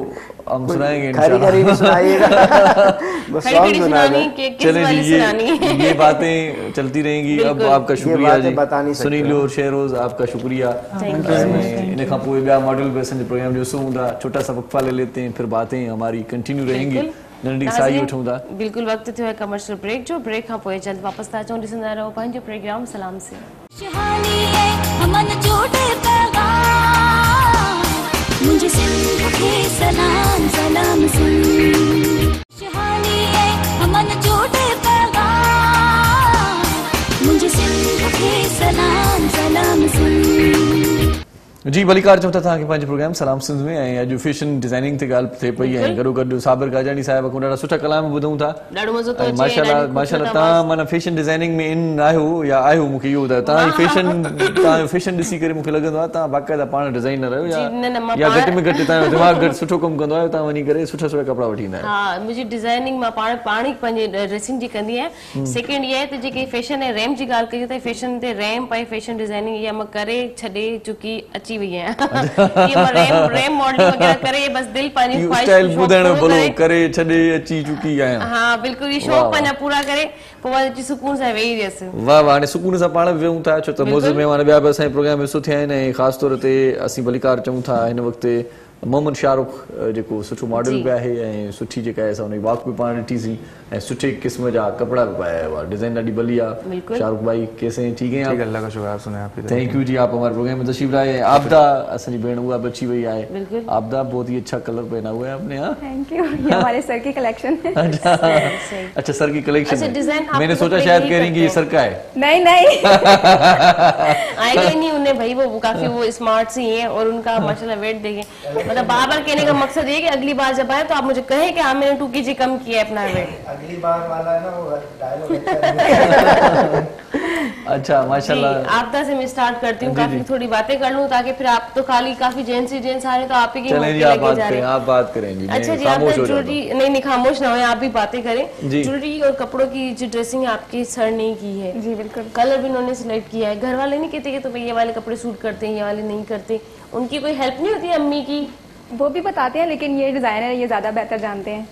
हम सुनाएंगे खरी खरी भी सुनाइएगा। बस खड़ी सॉन्ग खड़ी सुना सुनानी दें। कि किस चले वाली जी, सुनानी ये बातें चलती रहेंगी। अब बिल्कुल। आपका शुक्रिया बातें जी बता नहीं सकते। सुनील और शहरोज, आपका शुक्रिया। इन खां पोइ ॿिया मॉडल पे असांजे प्रोग्राम जो ॾिसूं था, छोटा सा वक़्फ़ा ले लेते हैं, फिर बातें हमारी कंटिन्यू रहेंगी। नंढी साई वठूं था। बिल्कुल वक्त थियो है कमर्शियल ब्रेक जो। ब्रेक खां पोइ जल्द वापस था अचूं, ॾिसंदा रहो पंहिंजो प्रोग्राम सलाम से। खुशहाली है अमन जोड़े पैगाम मुझे सिंध के सलाम सलाम सुन। खुशहाली है अमन जोड़े पैगाम मुझे सिंध के सलाम सलाम सुन। जी भलीकार चऊं था तव्हांखे पंहिंजे प्रोग्राम सलाम सिंध में। ऐं अॼु फैशन डिज़ाइनिंग ते ॻाल्हि थिए पई ऐं गॾोगॾु साबिर काजानी साहिब खां ॾाढा सुठा कलाम ॿुधूं था। ॾाढो मज़ो थो ऐं अचे। माशाल्लाह माशाल्लाह तव्हां माना फैशन डिज़ाइनिंग में इन आहियो या आहियो, मूंखे इहो ॿुधायो। तव्हांजो फैशन ॾिसी करे मूंखे लॻंदो आहे तव्हां बाक़ाइदा पाण डिज़ाइनर आहियो या घटि में घटि तव्हांजो दिमाग़ घटि सुठो कमु कंदो आहे, तव्हां वञी करे सुठा सुठा कपिड़ा वठी ईंदा आहियो। हाँ, मुझे डिजाइनिंग मां पाण ई पंहिंजे ड्रेसिंग जी कंदी आहियां। सेकंड ये है त जेके फैशन ऐं रैम जी ॻाल्हि कई त फैशन ते रैम्प ऐं फैशन डिजाइनिंग इहा मां करे छॾे चुकी अची वई आहियां। ये मां रैम मॉडलिंग वगैरह करे बस दिल पंहिंजी ख्वाहिश स्टाइल ॿुधण भलो करे छॾे अची चुकी आहियां। हाँ बिल्कुल, ये शौक़ पंहिंजा पूरा करे पोइ अची सुकून सां वेही रहियसि। वाह वाह, हाणे सुकून सां पाण वेहूं था, छो त मौज़ूद महिमान ॿिया बि असांजे प्रोग्राम में सुठे आहिनि। ऐं ख़ासि तौर ते असीं भलीकार चऊं था हिन वक़्तु मोहम्मद शाहरुख जेको सुठो मॉडल बि आहे ऐं सुठी जेका आहे असां हुनजी वॉक बि पाण ॾिठीसीं ऐं सुठे क़िस्म जा कपिड़ा भी पाया हुआ, डिजाइन ॾाढी भली आहे। शाहरुख भाई कैसे हैं? ठीक हैं आप? अल्लाह का शुक्र, आप सुनाएं आप? थैंक यू जी, आप हमारे प्रोग्राम में तशरीफ लाए। आपदा असांजी भेण उहा भी अच्छी वही है। आपदा बहुत ही अच्छा कलर पहना हुआ है आपने। हाँ थैंक यू, ये हमारे सर की कलेक्शन है। अच्छा सर की कलेक्शन अच्छा, है। डिजाइन मैंने सोचा शायद कहेंगे ये सर का है। नहीं नहीं आएगा ही नहीं उन्हें भाई, वो काफी वो स्मार्ट सी हैं और उनका माशाल्लाह वेट देखें। मतलब बार-बार कहने का मकसद ये कि अगली बार जब आए तो आप मुझे कहें कि हाँ मैंने 2 kg कम किया है अपना वेट। अगली बार वाला है ना वो डायलॉग। अच्छा माशाल्लाह। आपदा से मैं स्टार्ट करती हूँ, काफी थोड़ी बातें कर लूँ ताकि फिर आप तो खाली काफी जेंट्स ही जेंट्स आ रहे तो आप ही की चलें जी, आप बात करें, आप बात करें जी। अच्छा जी, आप ज्वेलरी नहीं खामोश ना हो, आप भी बातें करें। ज्वेलरी और कपड़ों की जो ड्रेसिंग आपकी सर ने की है जी बिल्कुल, कलर भी उन्होंने सिलेक्ट किया है। घर वाले नहीं कहते कि तुम्हें ये वाले कपड़े सूट करते हैं, ये वाले नहीं करते, उनकी कोई हेल्प नहीं होती अम्मी की? वो भी बताते हैं लेकिन ये डिजाइनर ये ज्यादा बेहतर जानते हैं।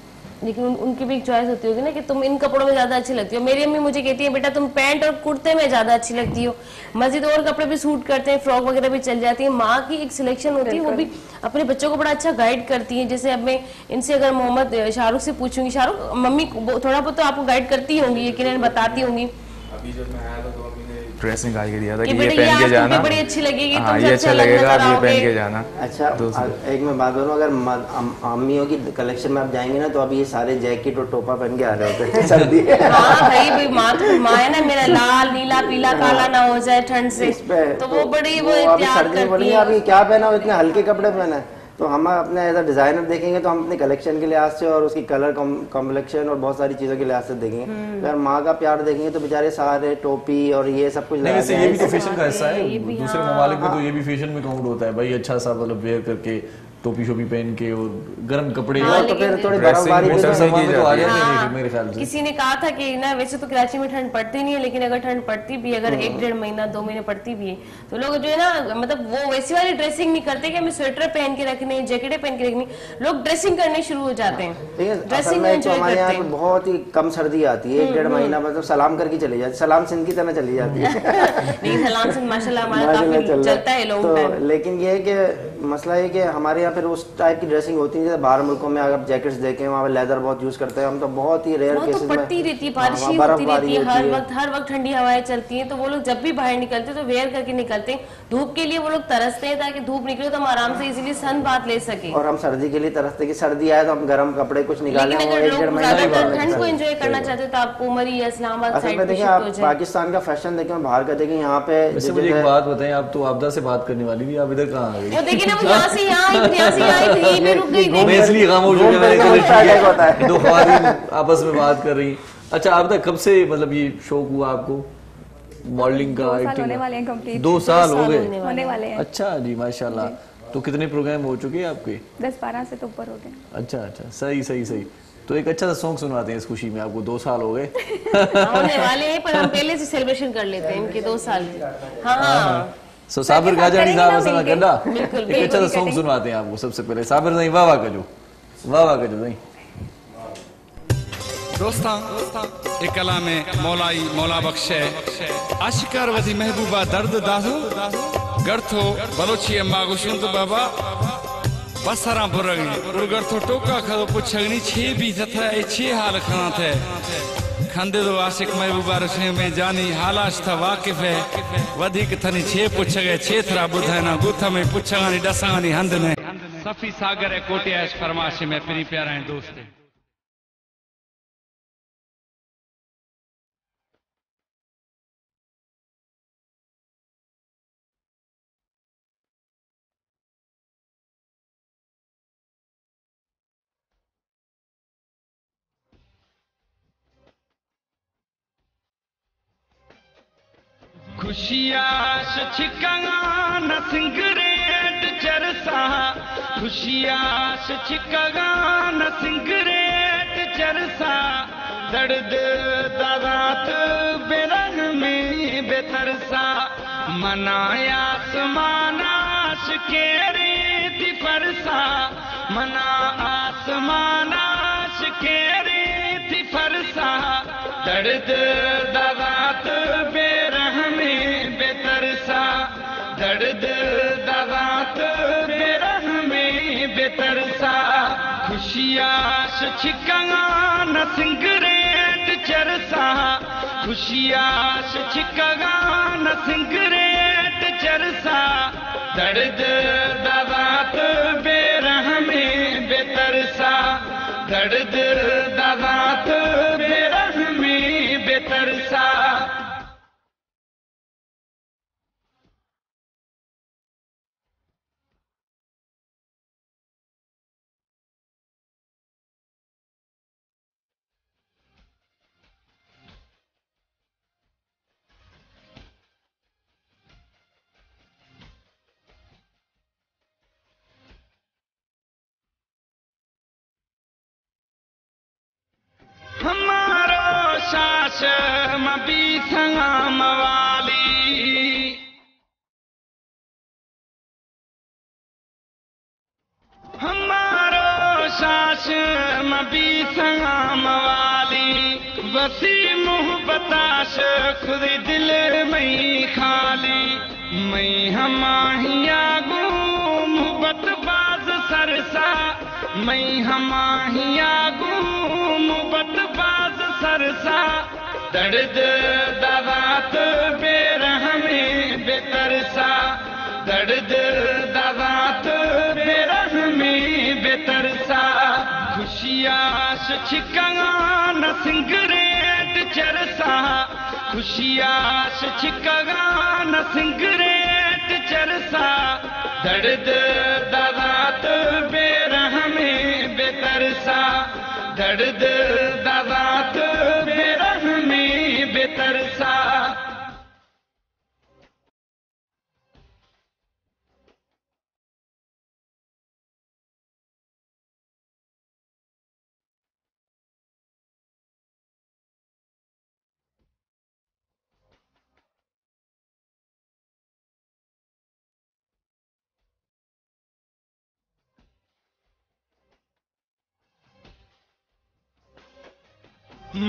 लेकिन उनकी भी एक चॉइस होती होगी ना कि तुम इन कपड़ों में ज्यादा अच्छी लगती हो। मेरी अम्मी मुझे कहती है बेटा तुम पैंट और कुर्ते में ज्यादा अच्छी लगती हो, मस्जिद और कपड़े भी सूट करते हैं, फ्रॉक वगैरह भी चल जाती है। माँ की एक सिलेक्शन होती है, वो भी अपने बच्चों को बड़ा अच्छा गाइड करती है। जैसे अब मैं इनसे अगर मोहम्मद शाहरुख से पूछूंगी, शाहरुख मम्मी थोड़ा बहुत तो आपको गाइड करती होंगी, यकीनन बताती होंगी। अभी जब मैं आया था तो अभी ने ड्रेस निकाल के दिया था कि ये बेटा पहन के जाना, बड़ी अच्छी लगेगी, हाँ तुमसे ये अच्छा लगेगा, आप ये पहन के आओगे। जाना। अच्छा एक मैं बात बोलूँ, अगर अम्मियों की कलेक्शन में आप जाएंगे ना तो अभी ये सारे जैकेट और टोपा पहन के आ रहे होते हैं सर्दी। हाँ भाई माँ तो माँ है ना, मेरा लाल नीला पीला काला ना हो जाए ठंड से, तो वो बड़ी वो एहतियात करती है। अभी क्या पहना हो, इतने हल्के कपड़े पहना है। तो हम अपने एज अ डिजाइनर देखेंगे तो हम अपने कलेक्शन के लिहाज से और उसकी कलर कॉम्प्लेक्शन और बहुत सारी चीजों के लिहाज से देखेंगे। अगर माँ का प्यार देखेंगे तो बेचारे सारे टोपी और ये सब कुछ नहीं, वैसे ये भी तो फैशन का हिस्सा है। दूसरे ममालिक में तो ये भी फैशन में काउंट होता है भाई, अच्छा सा मतलब वेयर करके टोपी शोपी पहन के और गर्म कपड़े। तो फिर थोड़ी बर्फबारी तो आ जाती है मेरे ख्याल से। किसी ने कहा था कि ना वैसे तो कराची में ठंड पड़ती नहीं है, लेकिन अगर ठंड पड़ती भी, अगर 1-1.5 महीना 2 महीने पड़ती भी है तो लोग जो है ना मतलब वो वैसी वाली ड्रेसिंग नहीं करते कि हमें स्वेटर पहन के रखने, जैकेटें पहन के रखनी, लोग ड्रेसिंग करने शुरू हो जाते हैं। ड्रेसिंग एंजॉय हमारे करते यहाँ हैं। बहुत ही कम सर्दी आती है, 1-1.5 महीना मतलब सलाम करके चली जाती है, सलाम सिंध की तरह चली जाती है। नहीं सलाम से माशाल्लाह हमारा काफी चलता है लॉन्ग टाइम। लेकिन ये है कि मसला है कि हमारे यहाँ फिर उस टाइप की ड्रेसिंग होती है जैसे बाहर मुल्कों में अगर जैकेट्स देखें वहाँ पे लेदर बहुत यूज करते हैं, हम तो बहुत ही रेयर केसेस में पड़ती रहती है, बारिश ही होती रहती है, हर वक्त ठंडी हवाएं चलती हैं, तो वो लोग जब भी बाहर निकलते तो वेयर करके निकलते हैं। धूप के लिए वो लोग तरसते हैं ताकि धूप निकले तो हम आराम से इजीली सन बात ले सके। और हम सर्दी के लिए तरसते कि सर्दी आए तो हम गर्म कपड़े कुछ निकालें। लेकिन अगर लोग ज्यादातर ठंड को एंजॉय करना चाहते तो आप उमरी या इस्लामाबाद साइड पे शिफ्ट हो जाए। पाकिस्तान का फैशन देखें, बाहर का देखें, यहाँ पे मुझे एक बात बताएं, आप तो आपदा से बात करने वाली थी, आप इधर कहाँ आ गई? वो देखिए ना, वो यहाँ से यहाँ आई थी, मैं रुक गई। मैं इसलिए खामोश हो गया, 2 ख्वातीन आपस में बात कर रही। अच्छा आपदा कब से मतलब ये शौक हुआ आपको मॉडलिंग का, एक्टिंग होने वाले हैं कंप्लीट, 2 साल हो गए होने वाले हैं। अच्छा जी माशाल्लाह। तो कितने प्रोग्राम हो चुके हैं आपके? 10-12 से तो ऊपर हो गए। अच्छा अच्छा, सही सही सही। तो एक अच्छा सा सॉन्ग सुनवाते हैं इस खुशी में, आपको 2 साल हो गए होने वाले हैं, पर हम पहले से सेलिब्रेशन कर लेते हैं इनके 2 साल। हाँ सो साबिर गाजानी साहब असां गड्डा बिल्कुल, एक अच्छा सा सॉन्ग सुनवाते हैं आपको। सबसे पहले साबिर साईं वाह वाह कजो, वाह वाह कजो साईं। दोस्तां एक कलाम मौलाई मौला बख्शे आशिकार वधी महबूबा दर्द दादो गर्थो बलोची अम्मा गुशुंत बाबा बसरा बुरगनी उर्गर्थो टोका खदो पुछगनी छे भी तथा ए छे हाल खाना थे खंदे दो आशिक महबूबा रसे में जानी हालाश था वाकिफ है वधी के थनी छे पुछ गए छे थरा बुधाना गुथा में पुछगानी डसानी हंद ने सफी सागर है कोटे ऐश फरमाश में प्री प्यारा है दोस्त। खुशियाश छिकान सिंगरेट चरसा खुशियाश छिकान सिंगरेट चरसा दर्द दादात बेरंग में बेतरसा मनायास मानाश के रेत फरसा मना आसमानाश के रेत फरसा दर्द दादात दर्द दादात बेरह में बेतरसा खुशियाश छिकान सिंगरेट चरसा खुशियाश छिकान सिंगरेट चरसा दर्द दादात बेरह में बेतरसा दर्द दादात बेरह में बेतरसा। हमारो शास मबी संगा मवाली हमारो शास मबी संगा मवाली वसी मुहबताश खुद दिल मई खाली मई हमाहिया गो मुहबत बाज सरसा मई हमाहिया गो मुहबत बाज सरसा दर्द दादात बेरह में बेतरसा दर्द दादात बेरह में बेतरसा खुशियाश छिकान सिंगरेट चरसा खुशियाश छिकान सिंगरेट चरसा दर्द दादात बेरह में बेतरसा दर्द दादात बेरह में बेतरसा।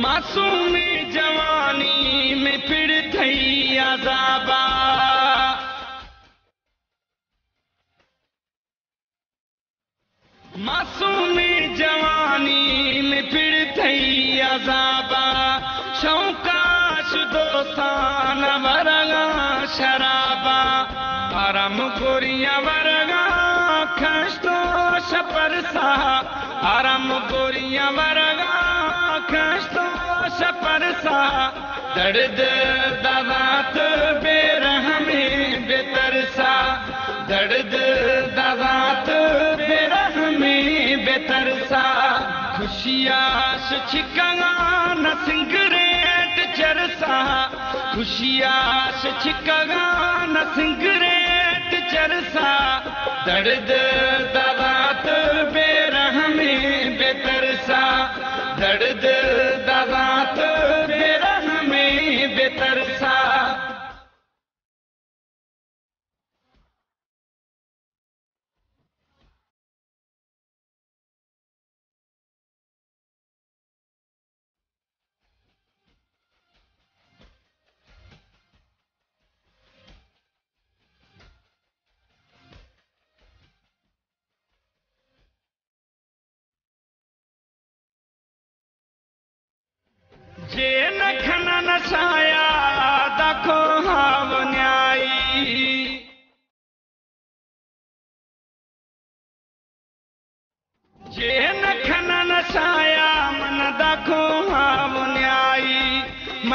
मासूमी जवानी में पिड़ थई अज़ाबा मासूमी जवानी में पिड़ थई अज़ाबा शौकाश दोस्तान वरगा शराबा आराम गोरिया वरगा खस्तोश परसा आराम गोरिया वरगा खस्तोश परसा दर्द दादात बेरह में बेतरसा दर्द दादात बेरह में बेतरसा खुशियाश छिकान सिंगरेट चरसा खुशियाश छिकान सिंगरेट चरसा दर्द दादात बेरह में बेतरसा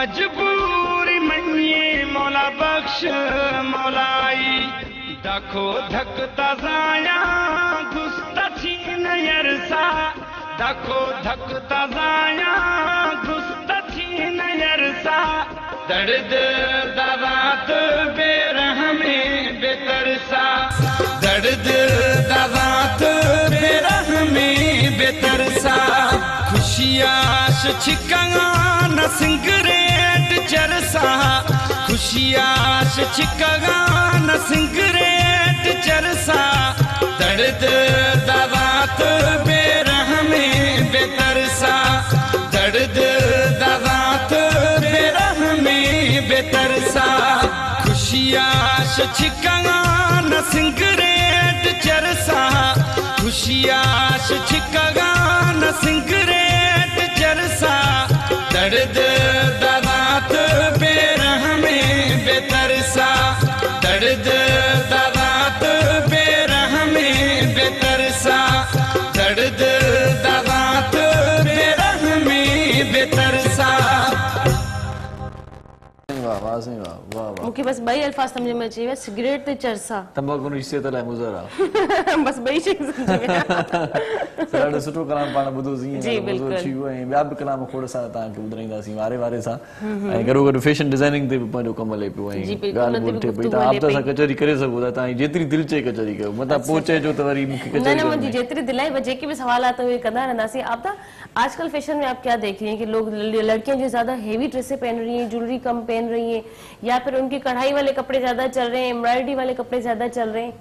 मजबूरी मनिए मौला बख्श मौलाई दखो धकता जाया गुस्ताची नयरसा दखो धकता जाया गुस्ताची नयरसा दर्द दरात बेरहमे बेतरसा दर्द दरात बेरहमे बेतरसा खुशियाश छिकांगा न सिंगरेट चरसा खुशियाश छिकांगा न सिंगरेट चरसा दर्द दरात बेरहमे बेतरसा दर्द दरात बेरहमे बेतरसा खुशियाश छिकांगा न सिंगरेट चरसा खुशियाश छिकांगा न सिंगरेट चरसा दर्द दरात बेरहमे बेतरसा दर्द दरात बेरहमे बेतरसा दर्द दरात बेरहमे बेतरसा वाह वाह सही वाह वाह वाह मूंखे बस ॿई अल्फाज सम्झ में अची विया सिगरेट ते चरसा तंबाकू जी सेहत लाइ मुज़र आहे बस ॿई शयूं सम्झ में ॾाढो सुठो कलाम पाण ॿुधोसीं जी, बिल्कुलु। थी वियो ऐं ॿिया बि कलाम खोड़ सां तव्हांखे ॿुधाईंदासीं वारे वारे सां ऐं गॾो गॾु फैशन डिज़ाइनिंग ते बि पंहिंजो कमु हले पियो ऐं जी, बिल्कुलु, ॻाल्हि उन ते ॿोल बि थिए पई गुफ़्तगू तव्हां हले आप सां पई। कचहरी करे सघो था तव्हांजी जेतिरी दिलि चए कचहरी कयो मथां पहुचे जो त वरी मूंखे न कचहरी न मुझे करणी। जितनी दिलाई वो जेके भी सवाल आते हुए करना रहना आप था आजकल फैशन में आप क्या देख रही हैं कि लोग लड़कियां जो ज्यादा हेवी ड्रेसें पहन रही हैं ज्वेलरी कम पहन रही हैं या फिर उनकी कढ़ाई वाले कपड़े ज्यादा चल रहे हैं एम्ब्रॉयडरी वाले कपड़े ज्यादा चल रहे हैं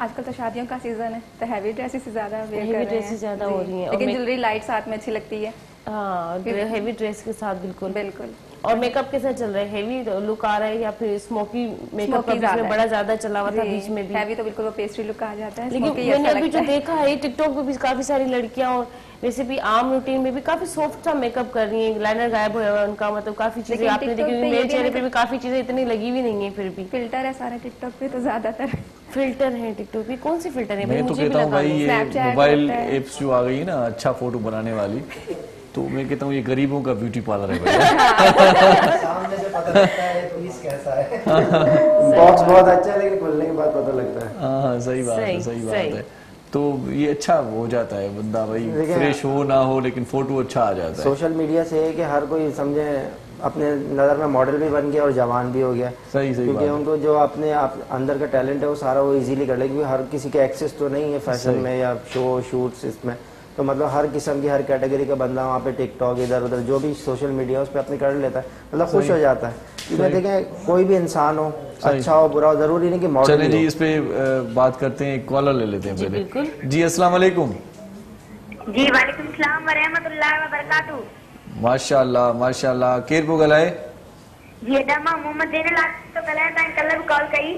आजकल तो शादियों का सीजन है तो हैवी ड्रेसेस ज्यादा वेयर Heavy कर रहे dresses हैं ज्यादा हो रही हैं और लेकिन make- ज्वेलरी लाइट साथ में अच्छी लगती है हाँ हेवी ड्रेस के साथ बिल्कुल बिल्कुल और मेकअप के साथ चल रहा है हेवी लुक आ रहा है या फिर स्मोकी मेकअप Smoky का ज्यादा बड़ा है। ज्यादा चला हुआ था बीच में भी हैवी तो बिल्कुल वो पेस्ट्री लुक आ जाता है लेकिन smoky मैंने अच्छा अभी लगता जो है। देखा है टिकटॉक पे भी काफी सारी लड़कियां और वैसे भी आम रूटीन में भी काफी सॉफ्ट सा मेकअप कर रही हैं लाइनर गायब हुआ है उनका मतलब काफी चीजें लेकिन आपने TikTok देखी पे ये मेरे भी चेहरे है पे भी काफी चीजें इतनी लगी भी नहीं है फिर भी फिल्टर है सारा टिकटॉक पे तो ज्यादातर फिल्टर है टिकटॉक पे कौन सी फिल्टर है मैं तो मुझे भी कहता हूँ भाई लगानी है। ये Snapchat मोबाइल होता है। एप्स जो आ गई है ना अच्छा फोटो बनाने वाली तो मैं कहता हूँ ये गरीबों का ब्यूटी पार्लर है भैया सामने से पता लगता है पीस कैसा है बॉक्स बहुत अच्छा है लेकिन खुलने के बाद पता लगता है हाँ सही बात है सही बात है तो ये अच्छा हो जाता है बंदा भाई लेकिन- फ्रेश हो ना हो लेकिन फोटो अच्छा आ जाता है सोशल मीडिया से है कि हर कोई समझे अपने नज़र में मॉडल भी बन गया और जवान भी हो गया सही सही क्योंकि बात है। उनको जो अपने अंदर का टैलेंट है वो सारा वो इजीली कर ले क्योंकि हर किसी के एक्सेस तो नहीं है फैशन सही। में या शो शूट्स इसमें तो मतलब हर किस्म की हर कैटेगरी का बंदा वहाँ पे टिकटॉक इधर उधर जो भी सोशल मीडिया उस पर अपनी कर लेता है मतलब खुश हो जाता है क्योंकि देखें कोई भी इंसान हो अच्छा हो बुरा हो जरूरी नहीं कि मॉडल चले जी इस पे बात करते हैं एक कॉलर ले लेते हैं पहले जी अस्सलाम वालेकुम जी वालेकुम सलाम व रहमतुल्लाहि व बरकातहू माशाल्लाह माशाल्लाह केर को गलाए जी अदामा मोहम्मद ज़ैनुल आबिदीन तो कल ताईं कल भी कॉल कई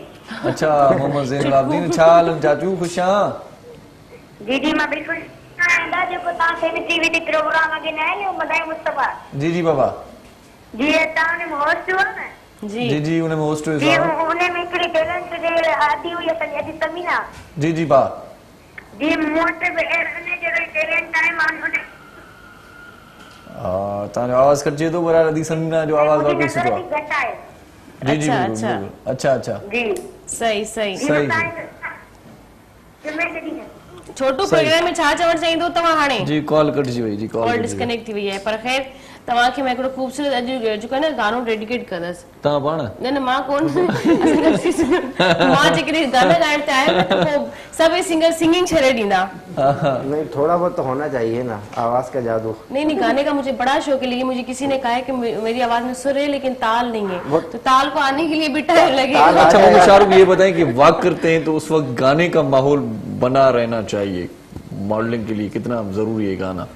अच्छा मोहम्मद ज़ैनुल आबिदीन छा हाल चाचू खुश आं जी जी मां बिल्कुल आंदा जेको ता टीवी ते प्रोग्राम अगे न आयो मदाई मुस्तफा जी जी बाबा जी ता ने होस्ट हुआ न जी जी उनमें होस्ट हुए जी साहब उन्हें में हिकिड़ी टैलेंट जे आदि हुई असांजी अॼु तमीना जी जी बा जी मूं वटि बि अहिड़े जहिड़ो टैलेंट आहे मां उन तव्हांजो आवाज़ कटिजे थो पर अदी समीना जो आवाज़ मुंहिंजी वाकई सुठो नज़र आहे जी घटि आहे जी जी अच्छा, बिल्कुलु, अच्छा। बिल्कुलु। अच्छा अच्छा जी सही सही सही छोटो सही। प्रोग्राम में छा चवण चाहींदो तव्हां हाणे जी कॉल कटिजी वई जी कॉल कॉल कटिजी वई। डिस्कनेक्ट थी वई आहे पर ख़ैर तव्हांखे मां हिकिड़ो ख़ूबसूरत अॼु जेको आहे न गानो डेडिकेट कंदसि तव्हां पाण न न मां कोन मां जेकॾहिं गाना ॻाइण ते आहियां न त पोइ सभई सिंगर सिंगिंग छॾे ॾींदा नहीं थोड़ा बहुत तो होना चाहिए ना आवाज का जादू नहीं नहीं गाने का मुझे बड़ा शौक है लेकिन मुझे किसी ने कहा है कि मेरी आवाज में सुर है लेकिन ताल नहीं है तो ताल को आने के लिए भी टाइम लगेगा अच्छा मोहम्मद शाहरुख ये बताएं कि वॉक करते हैं तो उस वक्त गाने का माहौल बना रहना चाहिए मॉडलिंग के लिए कितना जरूरी है गाना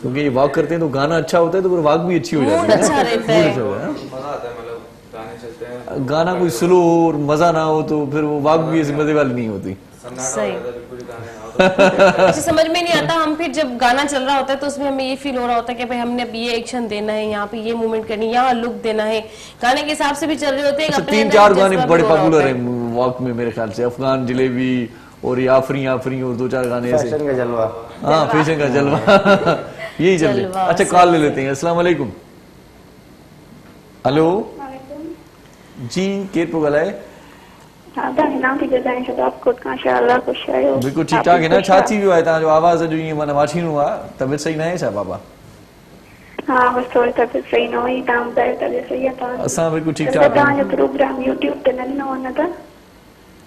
क्योंकि ये वॉक करते हैं तो गाना अच्छा होता है तो फिर वॉक भी अच्छी हो जाती मूड है अच्छा रहता है मूड अच्छा होता है, हाँ? मजा आता है मतलब गाने चलते हैं गाना कोई स्लो हो और मजा ना हो तो फिर वो वॉक भी ऐसी मजे वाली नहीं होती सन्नाटा सही। हो जाता है बिल्कुल ही गाने मुझे समझ में नहीं आता हम फिर जब गाना चल रहा होता है तो उसमें हमें ये फील हो रहा होता है कि भाई हमने अब ये एक्शन देना है यहाँ पे ये मूवमेंट करनी है यहाँ लुक देना है गाने के हिसाब से भी चल रहे होते हैं अच्छा अपने तीन अंदर चार जज्बा गाने भी बड़े हो रहा पॉपुलर होता हैं वॉक में मेरे ख्याल से अफगान जलेबी और ये आफरी आफरी और दो चार गाने ऐसे फैशन का जलवा हाँ फैशन का जलवा यही चल रहे जलवा, अच्छा कॉल ले लेते हैं अस्सलाम वालेकुम हेलो जी केर पियो ॻाल्हाए? हाँ तव्हांजो नाम थी ॿुधायां छो आप कोट खां शाला ख़ुशि आहियो? बिल्कुलु ठीकु ठाक हिन छा थी वियो आहे तव्हांजो आवाज़ अॼु ईअं माना वाठीणो आहे तबियत सही न आहे छा बाबा? हाँ बस थोड़ी तबियत सही न हुई तव्हां ॿुधायो तबियत सही आहे तव्हां? असां बिल्कुलु ठीकु ठाक तव्हांजो प्रोग्राम यूट्यूब ते न ॾिनो न त?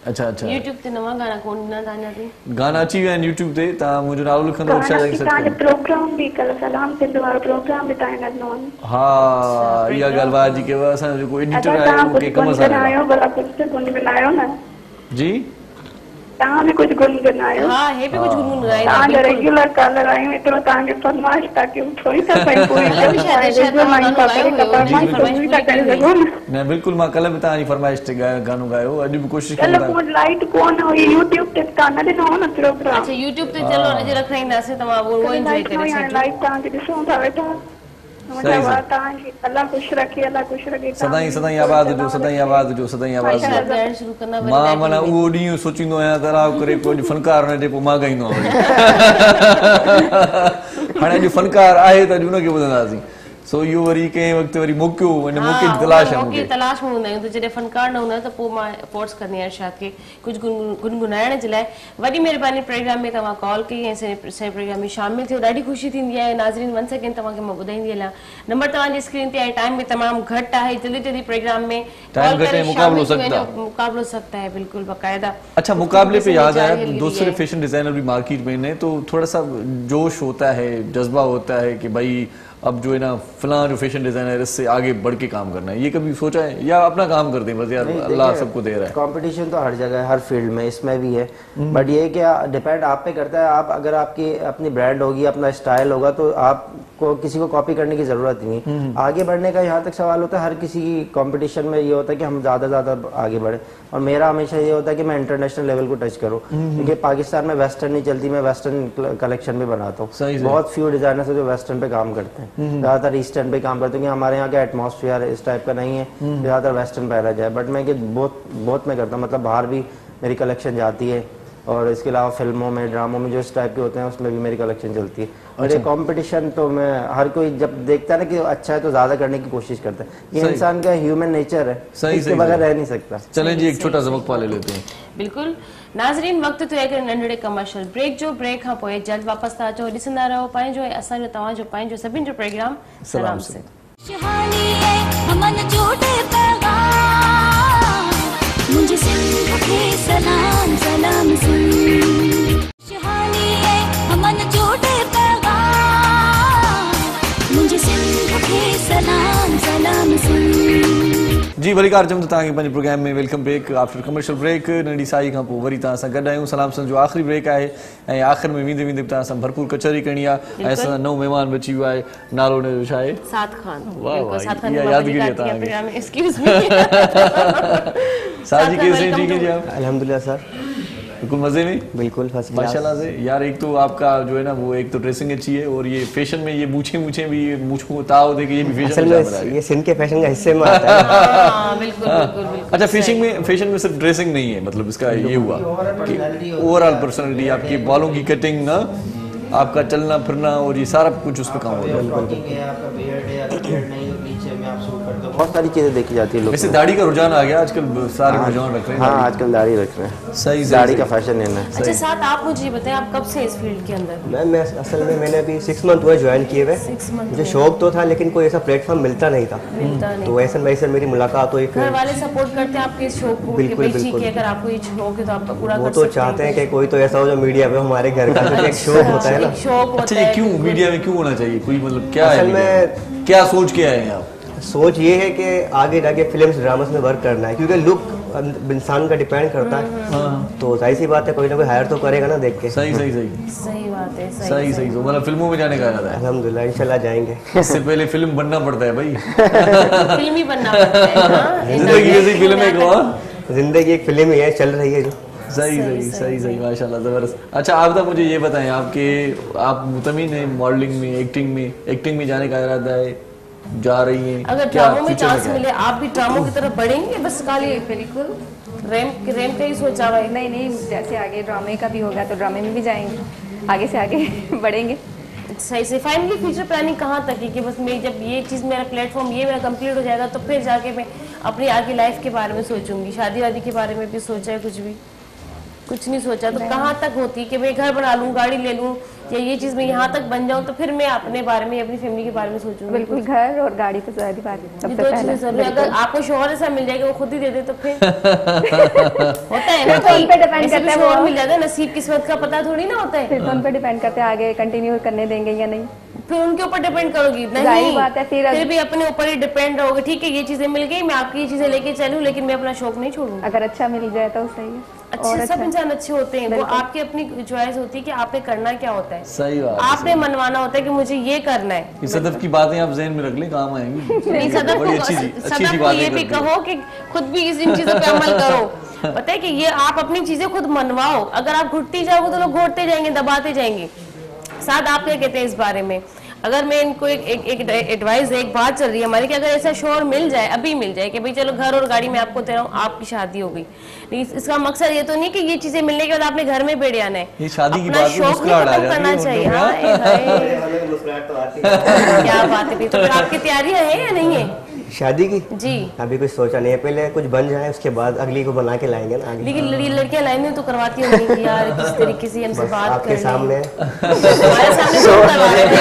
अच्छा अच्छा YouTube ते नवां गाना कोन ॾिना तव्हांजा बि? गाना अची विया आहिनि YouTube ते तव्हां मुंहिंजो नालो लिखंदो तव्हांजो प्रोग्राम बि कल्ह सलाम सिंध वारो प्रोग्राम बि तव्हां न ॾिनो आहे। हा इहा ॻाल्हि वाह जी कयव असांजो जेको एडिटर आहे उहो कंहिं कम सां आयो भला कुझु गुनगुनायो न जी तव्हां बि कुझु गुनगुनायो। हा हे बि कुझु गुनगुनायो तव्हांजा रेगुलर कॉलर आहियूं एतिरो तव्हांखे फरमाइश था कयूं थोरी था पई पूरी न बिल्कुलु मां कल्ह बि तव्हांजी फरमाइश ते गानो ॻायो अॼु बि कोशिशि कल्ह फोन लाइट कोन हुई यूट्यूब ते तव्हां न ॾिनो हो न प्रोग्राम। अच्छा YouTube ते चलो अॼु रखाईंदासीं तव्हां वो एंजॉय करे छॾियो। लाइट तव्हांखे ॾिसूं था वेठा तव्हांजी अल्लाह ख़ुशि रखे अल्लाह ख़ुशि रखे सदाईं सदाईं आवाज़ जो सदाईं आवाज़ जो सदाईं आवाज़ जो मां माना उहो ॾींहुं सोचींदो आहियां तराव करे कोई फनकार न पोइ मां ॻाईंदो आहियां हाणे अॼु फनकार आहे त अॼु हुनखे ॿुधंदासीं सो इहो वरी कंहिं वक़्तु वरी मौक़ो वञे मौक़े जी तलाश आहे मौक़े तलाश में हूंदा आहियूं त जॾहिं फनकार न हूंदा आहियूं त पोइ मां फोर्स कंदी आहियां इरशाद खे कुझु गुनगुनाइण जे लाइ। वॾी महिरबानी प्रोग्राम में तव्हां कॉल कई ऐं असांजे प्रोग्राम में शामिल थियो ॾाढी ख़ुशी थींदी आहे। नाज़रीन वन सेकेंड तव्हांखे मां ॿुधाईंदी हलां नंबर तव्हांजी स्क्रीन ते आहे टाइम बि तमामु घटि आहे जल्दी जल्दी प्रोग्राम में मुक़ाबलो सख्त है बिल्कुल बाकायदा। अच्छा मुकाबले पे याद आया दूसरे फैशन डिजाइनर भी मार्केट में है तो थोड़ा सा जोश होता है जज्बा होता है कि भाई अब जो है ना फलां जो फैशन डिजाइनर इससे आगे बढ़ के काम करना है ये कभी सोचा है या अपना काम करते हैं बस यार अल्लाह सबको दे रहा है? कंपटीशन तो हर जगह है हर फील्ड में इसमें भी है बट ये क्या डिपेंड आप पे करता है। आप अगर आपकी अपनी ब्रांड होगी अपना स्टाइल होगा तो आपको किसी को कॉपी करने की जरूरत नहीं। आगे बढ़ने का यहाँ तक सवाल होता है हर किसी की कंपटीशन में ये होता है कि हम ज्यादा आगे बढ़े और मेरा हमेशा ये होता है कि मैं इंटरनेशनल लेवल को टच करूँ क्योंकि पाकिस्तान में वेस्टर्न नहीं चलती मैं वेस्टर्न कलेक्शन भी बनाता हूँ। बहुत फ्यू डिजाइनर्स है जो वेस्टर्न पे काम करते हैं ज्यादातर ईस्टर्न पे काम करते हैं क्योंकि हमारे यहाँ का एटमॉस्फेयर इस टाइप का नहीं है ज्यादातर वेस्टर्न पहना जाए बट मैं बहुत मैं करता हूँ मतलब बाहर भी मेरी कलेक्शन जाती है और इसके अलावा फिल्मों में ड्रामों में जो इस टाइप के होते हैं उसमें भी मेरी कलेक्शन चलती है। और ये कंपटीशन तो मैं हर कोई जब देखता है ना कि अच्छा है तो ज्यादा करने की कोशिश करता है ये इंसान का ह्यूमन नेचर है इसके बगैर रह नहीं सकता। चलें जी एक छोटा सा वक्फा ले लेते हैं। बिल्कुल नाज़रीन वक्त तो है नंढड़े कमर्शियल ब्रेक जो ब्रेक खां पोइ जल्द वापस था अचो ॾिसंदा रहो पंहिंजो ऐं असांजो तव्हांजो पंहिंजो सभिनि जो प्रोग्राम सलाम से। मुझे सिंध के सलाम सलाम सुन शहानी है अमन जोड़े पैगाम मुझे सिंध के सलाम सलाम सुन। जी वलीकार जम तव्हांखे पंहिंजे प्रोग्राम में welcome back after commercial break नंढी साई खां पोइ वरी तव्हां सां गॾु आहियूं सलाम सन जो आख़िरी ब्रेक आहे ऐं आख़िर में वेंदे वेंदे तव्हां सां भरपूर कचहरी करणी आहे ऐं असां नओं महिमान बि अची वियो आहे नालो हुनजो छा आहे? साद खान। वाह वाह इहा यादगिरी आहे तव्हांखे। एक्सक्यूज मी साद जी कैसे ठीक है जी आप? अल्हम्दुलिल्लाह सर बिल्कुल मजे में बिल्कुल माशाल्लाह से यार एक तो आपका जो है ना वो एक तो ड्रेसिंग अच्छी है और ये फैशन में ये मूछे भी मुझको ताव दे कि ये भी फैशन में ये सिंध के फैशन का हिस्से में आता है। हां बिल्कुल बिल्कुल। अच्छा फैशन में सिर्फ ड्रेसिंग नहीं है मतलब इसका ये हुआ कि ओवरऑल पर्सनालिटी आपकी बालों की कटिंग ना आपका चलना फिरना और ये सारा कुछ उस पर काम होता है। बहुत सारी चीजें देखी जाती है। वैसे दाढ़ी का रुझान आ गया आजकल सारे रुझान रख रहे हैं। हाँ आजकल दाढ़ी रख रहे हैं सही दाढ़ी का फैशन है ना। अच्छा साथ आप मुझे बताएं आप कब से इस फील्ड के अंदर? मैं असल में मैंने अभी 6 मंथ हुए ज्वाइन किए हुए। मुझे शौक तो था लेकिन कोई ऐसा प्लेटफॉर्म मिलता नहीं था तो ऐसा भाई से मेरी मुलाकात हुई। घर वाले सपोर्ट करते हैं आपके इस शौक को? बिल्कुल बिल्कुल अगर आपको ये शौक है तो आप पूरा वो तो चाहते हैं कि कोई तो ऐसा हो जो मीडिया पे हमारे घर का एक शौक होता है ना। अच्छा ये क्यों मीडिया में क्यों होना चाहिए कोई मतलब क्या है क्या सोच के आए हैं आप? सोच ये है कि आगे जाके फिल्म्स ड्रामास में वर्क करना है क्योंकि लुक इंसान का डिपेंड करता है तो जाहिर सी बात है कोई ना कोई हायर तो करेगा ना देख के। सही बात है सही तो मतलब फिल्मों में जाने का इरादा है? अल्हम्दुलिल्लाह इंशाल्लाह जाएंगे। इससे पहले फिल्म बनना पड़ता है भाई। फिल्म ही बनना पड़ता है। जिंदगी ऐसी फिल्म है को जिंदगी एक फिल्म ही है चल रही है जो। सही माशाल्लाह जबरदस्त। अच्छा आप तो मुझे ये बताएं आप मुतमिन हैं मॉडलिंग में एक्टिंग में जाने का इरादा है जा रही हैं? अगर ड्रामों में चांस मिले आप भी ड्रामों की तरफ बढ़ेंगे? बस खाली बिल्कुल रैम का ही सोचा हुआ है? नहीं जैसे आगे ड्रामे का भी होगा तो ड्रामे में भी जाएंगे आगे से आगे बढ़ेंगे। सही से फाइनली फ्यूचर प्लानिंग कहाँ तक है कि बस मैं जब ये चीज़ मेरा प्लेटफॉर्म ये मेरा कंप्लीट हो जाएगा तो फिर जाके मैं अपनी आगे लाइफ के बारे में सोचूंगी, शादी वादी के बारे में भी सोचा है, कुछ नहीं सोचा। तो कहाँ तक होती है कि मैं घर बना लूँ, गाड़ी ले लूँ, या ये चीज़ मैं यहाँ तक बन जाऊँ तो फिर मैं अपने बारे में, अपनी फैमिली के बारे में सोचूंगी। बिल्कुल, घर और गाड़ी तो ज़्यादा बात है, सबसे दो पहले। चीज़ें जरूरी। अगर आपको शोहर ऐसा मिल जाएगा वो खुद ही दे दे तो फिर होता है ना, तो उन पे डिपेंड करता है, शोहर मिल जाता है, नसीब किस्मत का पता थोड़ी ना होता है। फिर तो उन पे डिपेंड करते हैं आगे कंटिन्यू करने देंगे या नहीं, फिर उनके ऊपर डिपेंड करोगी। जाहिर बात है, फिर भी अपने ऊपर ही डिपेंड रहोगे। ठीक है, ये चीजें मिल गई, मैं आपकी ये चीजें लेके चलूं, लेकिन मैं अपना शौक नहीं छोड़ूंगी। अगर अच्छा मिल जाए तो सही है। अच्छे सब इंसान अच्छे होते हैं, वो आपकी अपनी चॉइस होती है कि आपने करना क्या होता है। सही बात, आपने मनवाना होता है कि मुझे ये करना है। ये सदफ की बातें आप ज़हन में रख ले, काम आएंगी। नहीं, सदफ को ये भी कहो कि खुद भी इन चीजों पे अमल करो। पता है कि ये आप अपनी चीजें खुद मनवाओ। अगर आप घुटती जाओगे तो लोग घोटते जाएंगे, दबाते जाएंगे। साथ आप क्या कहते हैं इस बारे में? अगर मैं इनको एक एडवाइस, एक बात चल रही है हमारी कि अगर ऐसा शोर मिल जाए, अभी मिल जाए कि भाई चलो घर और गाड़ी में आपको दे रहा हूँ, आपकी शादी हो गई, इसका मक्सद ये तो नहीं कि ये चीजें मिलने के बाद आपने घर में बैठ जाना है। ये शादी की अपना बात शौक भी खत्म करना चाहिए। क्या बात है, तो फिर आपकी तैयारियां हैं या नहीं है शादी की? जी अभी कुछ सोचा नहीं है, पहले कुछ बन जाए उसके बाद अगली को बना के लाएंगे ना आगे। लेकिन लड़कियां लाइन में तो करवाती होंगी कि यार किस तरीके से हमसे बात आपके करनी है। सामने हमारे सामने सब करवा रहे हैं।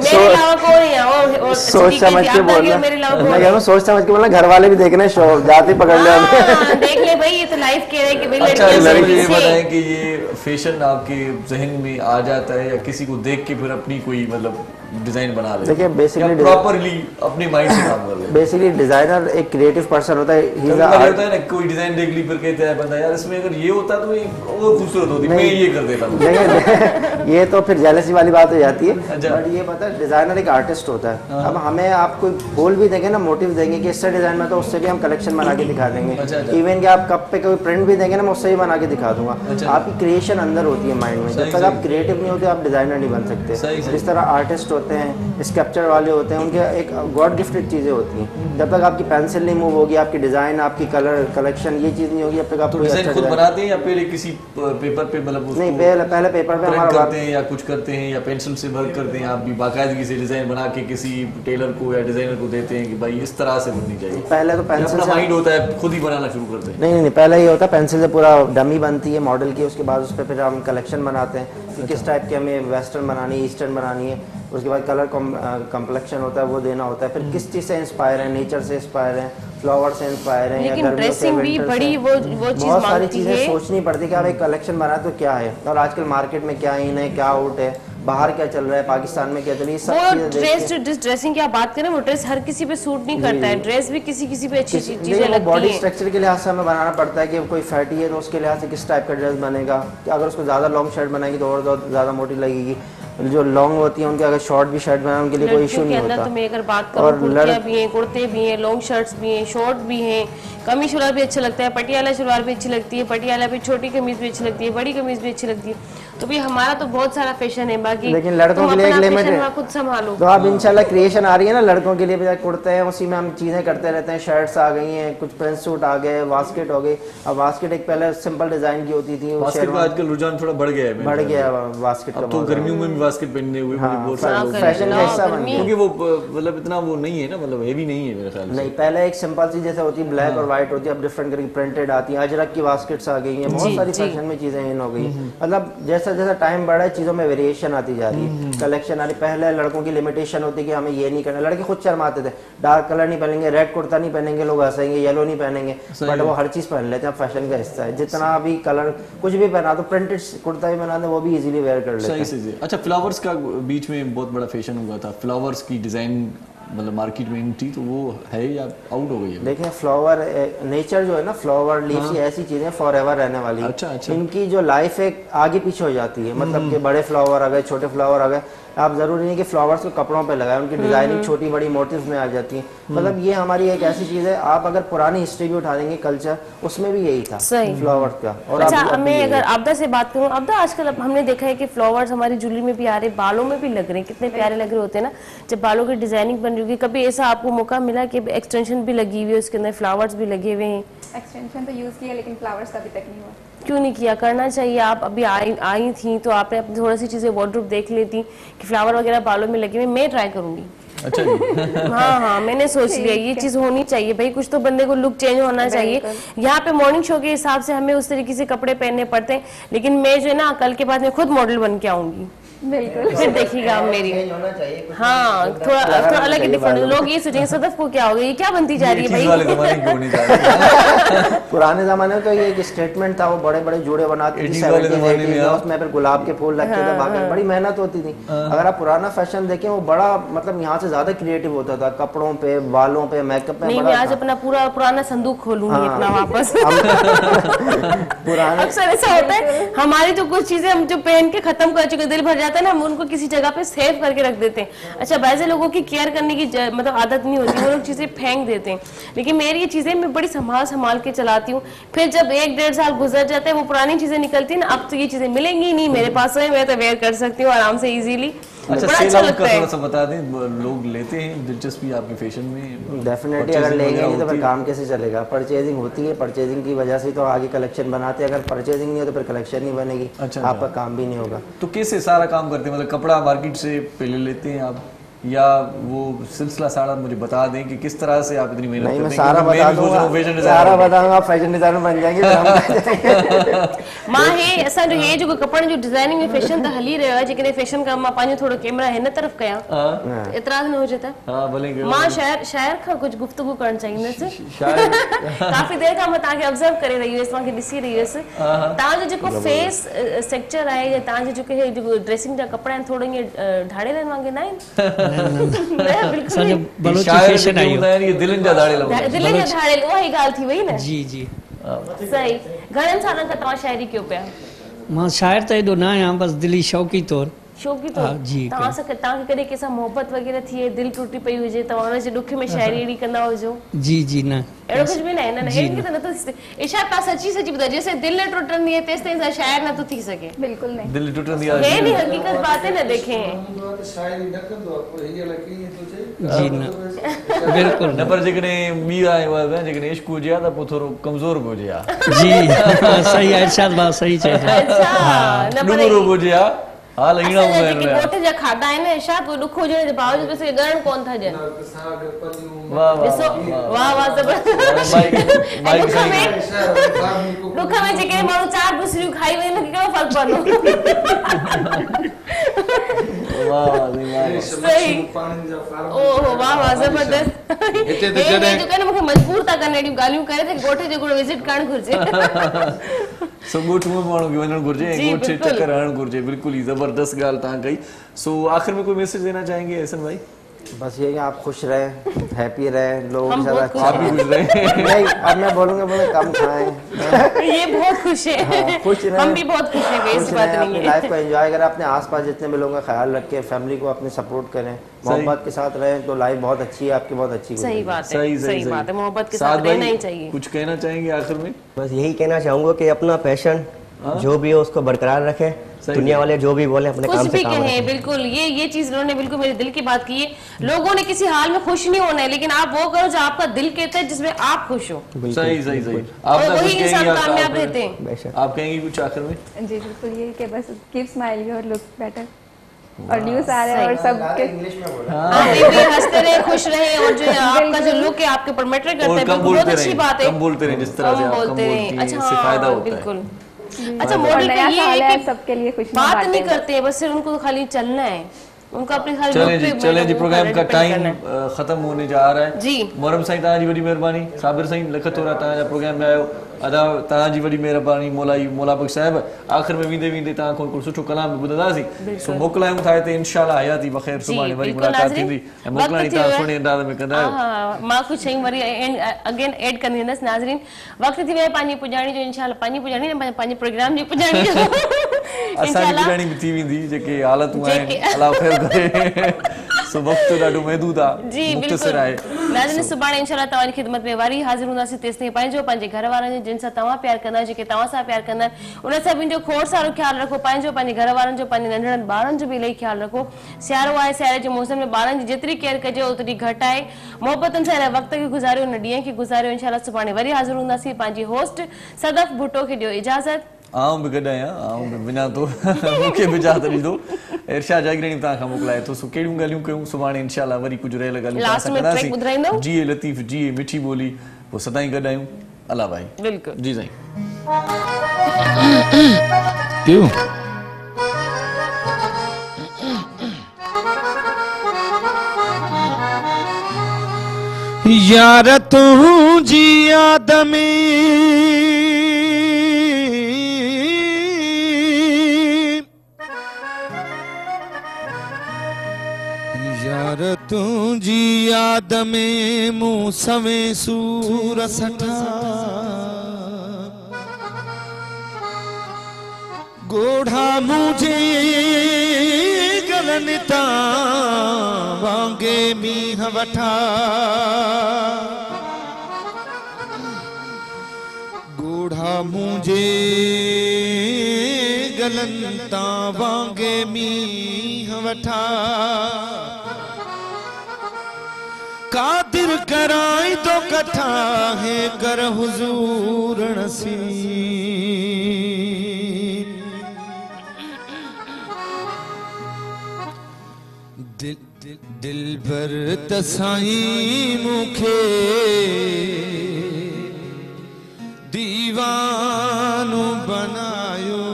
मेरे अलावा कौन है? और सोच समझ के बोलना, मेरे अलावा कौन मैं कह है? रहा हूं सोच समझ के बोलना, घर वाले भी देखना, शौक जाते पकड़ ले हमें। देख ले भाई, ये तो लाइफ कह रहे हैं कि भाई अच्छा, लड़कियां मुझे ये से- बताएं कि ये फैशन आपके जहन में आ जाता है या किसी को देख के फिर अपनी कोई मतलब डिजाइन बना ले? देखिए बेसिकली प्रॉपरली अपने माइंड से काम कर ले। बेसिकली डिजाइनर एक क्रिएटिव पर्सन होता है। कभी कभी होता है ना, कोई डिजाइन देख ली फिर कहते हैं बंदा यार इसमें अगर ये होता तो ये और खूबसूरत होती, मैं ये कर देता हूँ। नहीं, ये तो फिर जेलसी वाली बात हो जाती है। अच्छा। बट ये पता है डिजाइनर एक आर्टिस्ट होता है। अब हमें आप कोई गोल भी देंगे ना, मोटिव देंगे कि इससे डिजाइन में, तो उससे भी हम कलेक्शन बना के दिखा देंगे। अच्छा। इवन कि आप कप पे कोई प्रिंट भी देंगे ना, मैं उससे भी बना के दिखा दूंगा। अच्छा। आपकी क्रिएशन अंदर होती है माइंड में। जब तक आप क्रिएटिव नहीं होते आप डिजाइनर नहीं बन सकते। जिस तरह आर्टिस्ट होते हैं, स्कल्पचर वाले होते हैं, उनके एक गॉड गिफ्टेड चीजें होती हैं। जब तक आपकी पेंसिल नहीं मूव होगी, आपकी डिजाइन, आपकी कलर कलेक्शन, ये चीज नहीं होगी, जब तक आप तो डिजाइन खुद बनाते हैं या पहले किसी पेपर पे मतलब नहीं, पहले पेपर पे हमारा करते हैं या कुछ करते हैं या पेंसिल से वर्क करते हैं? आप भी बाकायदगी से डिजाइन बना के किसी टेलर को या डिजाइनर को देते हैं कि भाई इस तरह से बननी चाहिए? पहले तो पेंसिल से माइंड होता है, खुद ही बनाना शुरू करते हैं? नहीं, पहले ये होता है पेंसिल से पूरा डमी बनती है मॉडल की, उसके बाद उस पर फिर हम कलेक्शन बनाते हैं कि किस टाइप की हमें वेस्टर्न बनानी है, ईस्टर्न बनानी है। उसके बाद कलर कम्प्लेक्शन होता है, वो देना होता है। फिर किस चीज़ से इंस्पायर है, नेचर से इंस्पायर है, फ्लावर से इंस्पायर है, लेकिन ड्रेसिंग भी बड़ी वो चीज बहुत सारी मांगती चीज़ें है। सोचनी पड़ती है कि आप एक कलेक्शन बनाए तो क्या है, और आजकल मार्केट में क्या इन है, क्या आउट है, बाहर क्या चल रहा है, पाकिस्तान में क्या चल रही है, सब वो चीज़ें देख के- जिस ड्रेसिंग की आप बात करें, वो ड्रेस हर किसी पे सूट नहीं करता है। ड्रेस भी किसी किसी पे अच्छी चीजें देखिए, वो लगती बॉडी हैं। स्ट्रक्चर के लिहाज से हमें बनाना पड़ता है कि कोई फैटी है तो उसके लिहाज से किस टाइप का ड्रेस बनेगा। कि अगर उसको ज़्यादा लॉन्ग शर्ट बनाएगी तो और ज़्यादा मोटी लगेगी। जो लॉन्ग होती है उनके अगर शॉर्ट भी शर्ट बनाए उनके लिए कोई इशू नहीं अंदर होता। तो मैं अगर बात करूं, कुर्तियां भी हैं, कुर्ते भी हैं, लॉन्ग शर्ट्स भी हैं, शॉर्ट भी हैं, कमीज शलवार भी अच्छा लगता है, पटियाला शलवार भी अच्छी लगती है, पटियाला भी छोटी कमीज भी अच्छी लगती है, बड़ी कमीज भी अच्छी लगती है। तो भी हमारा तो बहुत सारा फैशन है। बाकी लेकिन लड़कों के लिए एक लिमिट है, खुद संभालो। तो आप इंशाल्लाह क्रिएशन आ रही है ना लड़कों के लिए भी, कुर्ते हैं उसी में हम चीज़ें करते रहते हैं। शर्ट्स आ गई हैं, कुछ प्रिंस सूट आ गए, वास्केट हो गई। अब वास्केट एक पहले सिंपल डिजाइन की होती थी, बास्केट का आजकल रुझान थोड़ा बढ़ गया है। बढ़ गया वास्केट का। अब तो गर्मियों में भी बास्केट पहनने हुए बहुत सारे लोग, फैशन का हिस्सा बन गया। क्योंकि वो मतलब इतना वो नहीं है ना, मतलब हेवी नहीं है मेरे ख्याल से। नहीं, पहले एक सिंपल सी जैसे होती है ब्लैक और व्हाइट होती है, अब डिफरेंट करके प्रिंटेड आती है। अजरक की बास्केट्स आ गई हैं, बहुत सारी फैशन में चीजें इन हो गई। मतलब जैसा जैसा टाइम बढ़ा है चीजों में वेरिएशन आती जा रही है, कलेक्शन आ रही। पहले लड़कों की लिमिटेशन होती कि हमें ये नहीं करना, लड़के खुद शर्माते थे, डार्क कलर नहीं पहनेंगे, रेड कुर्ता नहीं पहनेंगे, लोग हंसेंगे, येलो नहीं पहनेंगे, बट वो हर चीज पहन लेते हैं, फैशन का हिस्सा है। जितना भी कलर कुछ भी पहना दो, प्रिंटेड कुर्ता भी बना दे वो भी इजीली वेयर कर लेते हैं। अच्छा, फ्लावर्स का बीच में बहुत बड़ा फैशन हुआ था, फ्लावर्स की डिजाइन मतलब मार्केट में इन थी, तो वो है या आउट हो गई है? देखिए, फ्लावर नेचर जो है ना, फ्लावर लीव्स ऐसी चीजें फॉर एवर रहने वाली। अच्छा। इनकी जो लाइफ है आगे पीछे हो जाती है। मतलब कि बड़े फ्लावर आ गए, छोटे फ्लावर आ गए, आप जरूरी नहीं कि फ्लावर्स को कपड़ों पे लगाएं, उनकी डिजाइनिंग छोटी बड़ी मोटिव्स में आ जाती है। मतलब ये हमारी एक ऐसी चीज है, आप अगर पुरानी हिस्ट्री भी उठा देंगे, कल्चर उसमें भी यही था फ्लावर्स का। और अच्छा, मैं अगर आपदा से बात करूं, आपदा आजकल हमने देखा है कि फ्लावर्स हमारी ज्वेलरी में भी आ रहे, बालों में भी लग रहे हैं, कितने प्यारे लग रहे होते हैं ना जब बालों की डिजाइनिंग बन रही होगी। कभी ऐसा आपको मौका मिला कि एक्सटेंशन भी लगी हुई है, उसके अंदर फ्लावर्स भी लगे हुए हैं? एक्सटेंशन तो यूज किया लेकिन फ्लावर्स का अभी तक नहीं हुआ। क्यों नहीं किया, करना चाहिए। आप अभी आई थी तो आपने अपनी थोड़ी सी चीजें वार्डरोब देख लेती कि फ्लावर वगैरह बालों में लगे हुए, मैं ट्राई करूंगी। अच्छा जी। हाँ, मैंने सोच लिया ये चीज होनी चाहिए भाई, कुछ तो बंदे को लुक चेंज होना चाहिए। यहाँ पे मॉर्निंग शो के हिसाब से हमें उस तरीके से कपड़े पहनने पड़ते हैं, लेकिन मैं जो है ना कल के बाद मैं खुद मॉडल बन के आऊंगी, बिल्कुल फिर देखिएगा आप मेरी। हाँ, थोड़ा अलग ही डिफरेंट। लोग ये सोचेंगे सदफ को क्या हो गया, ये क्या बनती जा रही है भाई। पुराने जमाने में तो ये एक स्टेटमेंट था, वो बड़े बड़े जोड़े बनाते थे, उसमें फिर गुलाब के फूल लगते थे, बाकी बड़ी मेहनत होती थी। अगर आप पुराना फैशन देखें, वो बड़ा मतलब यहाँ से ज्यादा क्रिएटिव होता था, कपड़ों पे, बालों पे, मेकअप पे। नहीं, मैं आज अपना पूरा पुराना संदूक खोलूंगी अपना वापस। पुराना अक्सर ऐसा होता है, हमारी तो कुछ चीजें हम जो पहन के खत्म कर चुके, दिल भर जाता है ना, हम उनको किसी जगह पे सेव करके रख देते हैं। अच्छा, वैसे लोगों की केयर करने की मतलब आदत नहीं होती, वो लोग चीजें फेंक देते हैं, लेकिन मेरी ये चीजें मैं बड़ी संभाल के चलाती हूँ। फिर जब 1-1.5 साल गुजर जाते हैं, वो पुरानी चीजें निकलती है ना, अब तो ये चीजें मिलेंगी नहीं मेरे पास, मैं तो वेयर कर सकती हूँ आराम से इजीली। अच्छा, सेल आउट का थोड़ा सा बता दें, लोग लेते हैं दिलचस्पी आपके फैशन में? डेफिनेटली, अगर लेंगे नहीं तो फिर काम कैसे चलेगा? परचेजिंग होती है, परचेजिंग की वजह से तो आगे कलेक्शन बनाते हैं, अगर परचेजिंग नहीं हो तो फिर कलेक्शन नहीं बनेगी। अच्छा, आपका काम भी नहीं होगा। तो कैसे सारा काम करते हैं? मतलब कपड़ा मार्केट से पहले लेते हैं आप, या वो सिलसिला सारा मुझे बता दें कि किस तरह से आप इतनी मेहनत करते हैं? मैं सारा बता दूंगा, आप फैशन डिजाइनर बन जाएंगे। मां है असा जो ये जो कपड़े जो डिजाइनिंग में फैशन त हली रहियो आहे, जेकॾहिं फैशन का मां पंहिंजो थोड़ो कैमरा हिन तरफ़ कयां, एतिराज़ न हुजे त? हां, भले मां शायर खां कुछ गुफ्तगू करण चाहींदसि। काफ़ी देर खां मां तव्हांखे ऑब्जर्व करे रही हुयसि, तव्हांखे ॾिसी रही हुयसि। तव्हांजो जेको फेस स्ट्रक्चर आहे, या तव्हांजे जेको ड्रेसिंग जा कपड़ा आहिनि, थोरो ईअं ढाड़ेलनि वांगुरु न आहिनि? सॼो बलोची फैशन आहे ये दिलनि जा धाड़ेल, दिलनि जा धाड़ेल, उहा ई ॻाल्हि थी वई न। जी जी, सही। घणनि सालनि खां तव्हां शायरी कयो पिया? मां शायर त एॾो न आहियां, बसि दिली शौक़ी तौर। शौक़ी तौर? तव्हांखे कॾहिं कंहिंसां मोहबत वग़ैरह थिए, दिलि टूटी पई हुजे, तव्हां हुनजे ॾुख में शायरी अहिड़ी कंदा हुजो? जी जी, न अहिड़ो कुझु बि न आहे। न अहिड़ी त नथो थी सघे। इशा, तव्हां सची ॿुधायो, जेसिताईं दिलि न टुटंदी है तेसिताईं सां शायर नथो थी सघे। बिल्कुल नहीं, दिल टूटंदी है, ये नहीं हकीकत बातें न देखें। जी न, बिल्कुल न, पर जेकॾहिं ॿी आहे उहा जेकॾहिं इश्क हुजे हा त पोइ थोरो कमज़ोर बि हुजे हा। जी सही आहे, इरशाद भाउ सही चए थो। अच्छा, न पर ॾुखो हुजे हा। हा, लॻिणा हूंदा आहिनि ॻोठ जा खाधा आहिनि इरशाद, वो ॾुख हुजण जे बावजूद बस ॻणण कोन था ॾियनि। वाह ॾिसो, वाह वाह, ज़बरदस्त। ॾुख में जेके माण्हू 4 बुसरियूं खाई वेंदो, कहिड़ो फर्क़ पवंदो? सही। ओहो, वाह वाह, ज़बरदस्त। हिते त जॾहिं जो कने मूंखे मजबूर था कनि अहिड़ियूं ॻाल्हियूं करे त ॻोठ जो गुण विज़िट करणु घुरिजे। सो ॻोठ में माण्हू खे वञणु घुरिजे, ॻोठ जे चक्कर हणणु घुरिजे। बिल्कुल ही ज़बरदस्त ॻाल्हि तव्हां कई। सो आखिर में कोई मैसेज देना चाहेंगे एहसन भाई? बस ये कि आप खुश रहें, हैप्पी रहें, लोगों के साथ अच्छा रहें। नहीं, अब मैं बोलूँगा बोले कम खाएं। ये बहुत खुश है, खुश रहें, हम भी बहुत खुश हैं, इस बात नहीं है। लाइफ को एंजॉय करें, अपने आसपास जितने भी लोगों का ख्याल रखें, फैमिली को अपने सपोर्ट करें, मोहब्बत के साथ रहें तो लाइफ बहुत अच्छी है, आपकी बहुत अच्छी। सही बात है, सही बात है, मोहब्बत के साथ रहना ही चाहिए। कुछ कहना चाहेंगे आखिर में? बस यही कहना चाहूँगा कि अपना पैशन जो भी हो उसको बरकरार रखें, दुनिया वाले जो भी बोले अपने काम से काम रखें। बिल्कुल, ये चीज उन्होंने बिल्कुल मेरे दिल की बात की है। लोगों ने किसी हाल में खुश नहीं होना है, लेकिन आप वो करो जो आपका दिल कहता है, जिसमें आप खुश हो। सही सही सही, आप वही इंसान कामयाब रहते हैं। आप कहेंगे कुछ आखिर में? जी बिल्कुल, ये कि बस कीप स्माइलिंग और लुक बेटर, और न्यूज़ आ रहे हैं और सब इंग्लिश में बोला, आप भी हंसते रहे, खुश रहे, और जो आपका जो लुक है आपके पर मैटर करता है, बहुत अच्छी बात है। कम बोलते रहे, जिस तरह से आप कम बोलती हैं, इससे फायदा होता है। बिल्कुल। अच्छा, मॉडल का ये है कि सबके लिए खुश बात नहीं करते हैं, बस सिर्फ उनको खाली चलना है, उनको अपने खाली चलें जी, प्रोग्राम का टाइम खत्म होने जा रहा है जी। मोहरम साईं तव्हांजी वॾी महिरबानी, साबिर साईं लख थोरा तव्हांजा प्रोग्राम में आयो, अदा तव्हांजी वॾी महिरबानी, मोला बख्श साहिब। आख़िर में वेंदे वेंदे तव्हां खां हिकिड़ो सुठो कलाम ॿुधंदासीं, सो मोकिलायूं था हिते इंशाअल्लाह हयाती बख़ैर, सुभाणे वरी मुलाक़ात थींदी ऐं मोकिलाणी तव्हां सुहिणे अंदाज़ में कंदा आहियो। हां, मां कुझु शयूं वरी अगेन ऐड कंदी वेंदसि। नाज़रीन, वक़्तु थी वियो आहे पंहिंजी पुॼाणी जो, इंशाअल्लाह पंहिंजी पुॼाणी न, पंहिंजे प्रोग्राम जी पुॼाणी जो असांजी पुॼाणी बि थी वेंदी, जेके हालतूं आहिनि अलाह ख़ैर करे। सो वक़्तु ॾाढो महदूद आहे, मुख़्तसिर आहे। नाज़रीन सुभाणे इंशाल्लाह तव्हांजी ख़िदमत में वरी हाज़िर हूंदासीं। तेसिताईं पंहिंजे घर वारनि जो जिन सां तव्हां प्यार कंदा जेके तव्हां सां प्यार कंदा उन सभिनि जो खोड़ सारो ख्यालु रखो। पंहिंजो पंहिंजे घर वारनि जो पंहिंजे नंढड़नि ॿारनि जो बि इलाही ख्यालु रखो। सियारो आहे, सियारे जे मौसम में ॿारनि जी जेतिरी केयर कजे ओतिरी घटि आहे। मोहबतनि सां हिन वक़्त खे गुज़ारियो, हिन ॾींहं खे गुज़ारियो। इंशाल्लाह सुभाणे वरी हाज़िर हूंदासीं। पंहिंजी होस्ट सदफ भुट्टो खे ॾियो इजाज़त। आऊं बि गॾु आहियां, आऊं बि वञा थो, मूंखे बि इजाज़त ॾींदो। इरशाद जागरानी तव्हां खां मोकिलाए थो। सो कहिड़ियूं ॻाल्हियूं कयूं सुभाणे इंशाल्लाह वरी कुझु रहियल ॻाल्हियूं लास्ट में ट्रैक ॿुधाईंदव? जी लतीफ़ जी मिठी ॿोली, पोइ सदाईं गॾु आहियूं। अल्लाह भाई बिल्कुलु जी साईं। यार तुझी याद में यार तुझी याद में मुँह सवे सूर सठा गोढ़ा मुझे गलनता वांगे मीह वठा गोढ़ा मुझे गलनता वांगे मीह वठा कादिर कराई तो कथा है कर हुजूर नसीब दिल भर तसाई मुखे दीवानो बनायो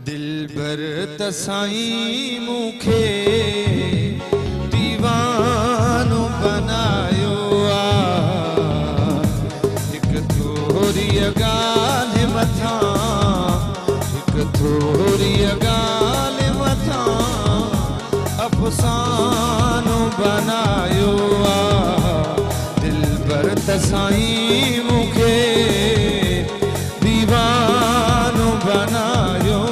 दिल भर तसाई मुखे दीवानो बनायो एक थोरी गाल मथा एक थोरी गाल अफसानो बनायो दिल भर तसाई मुखे दीवानो बनायो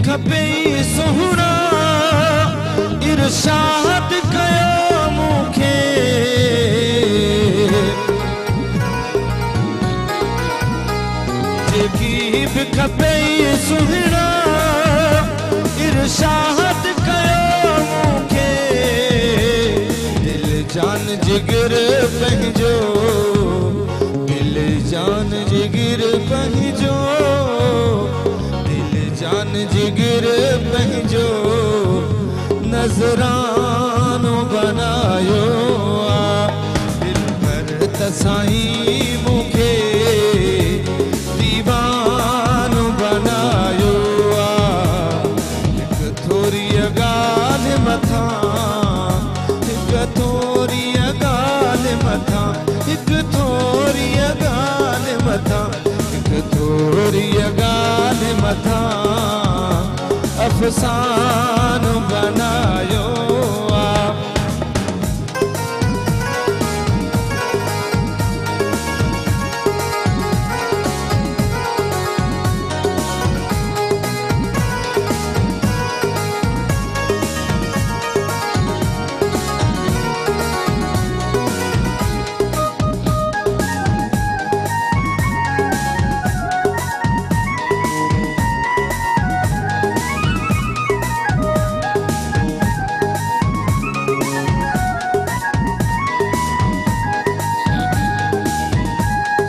खपे सोहरा इरशाद कयो मुखे जेकी भी खपे सोहरा इरशाद कयो मुखे दिल जान जिगर पंहिंजो दिल जान जिगर पंहिंजो जान जिगर पंहिंजो नजरानो बनायो दिल भर तसाई मुखे दीवानो बनायो एक थोरी गाल मथा एक थोरी गाल मथा एक थोरी गाल मथा एक थोरी गाल मथा अफसानो बनायो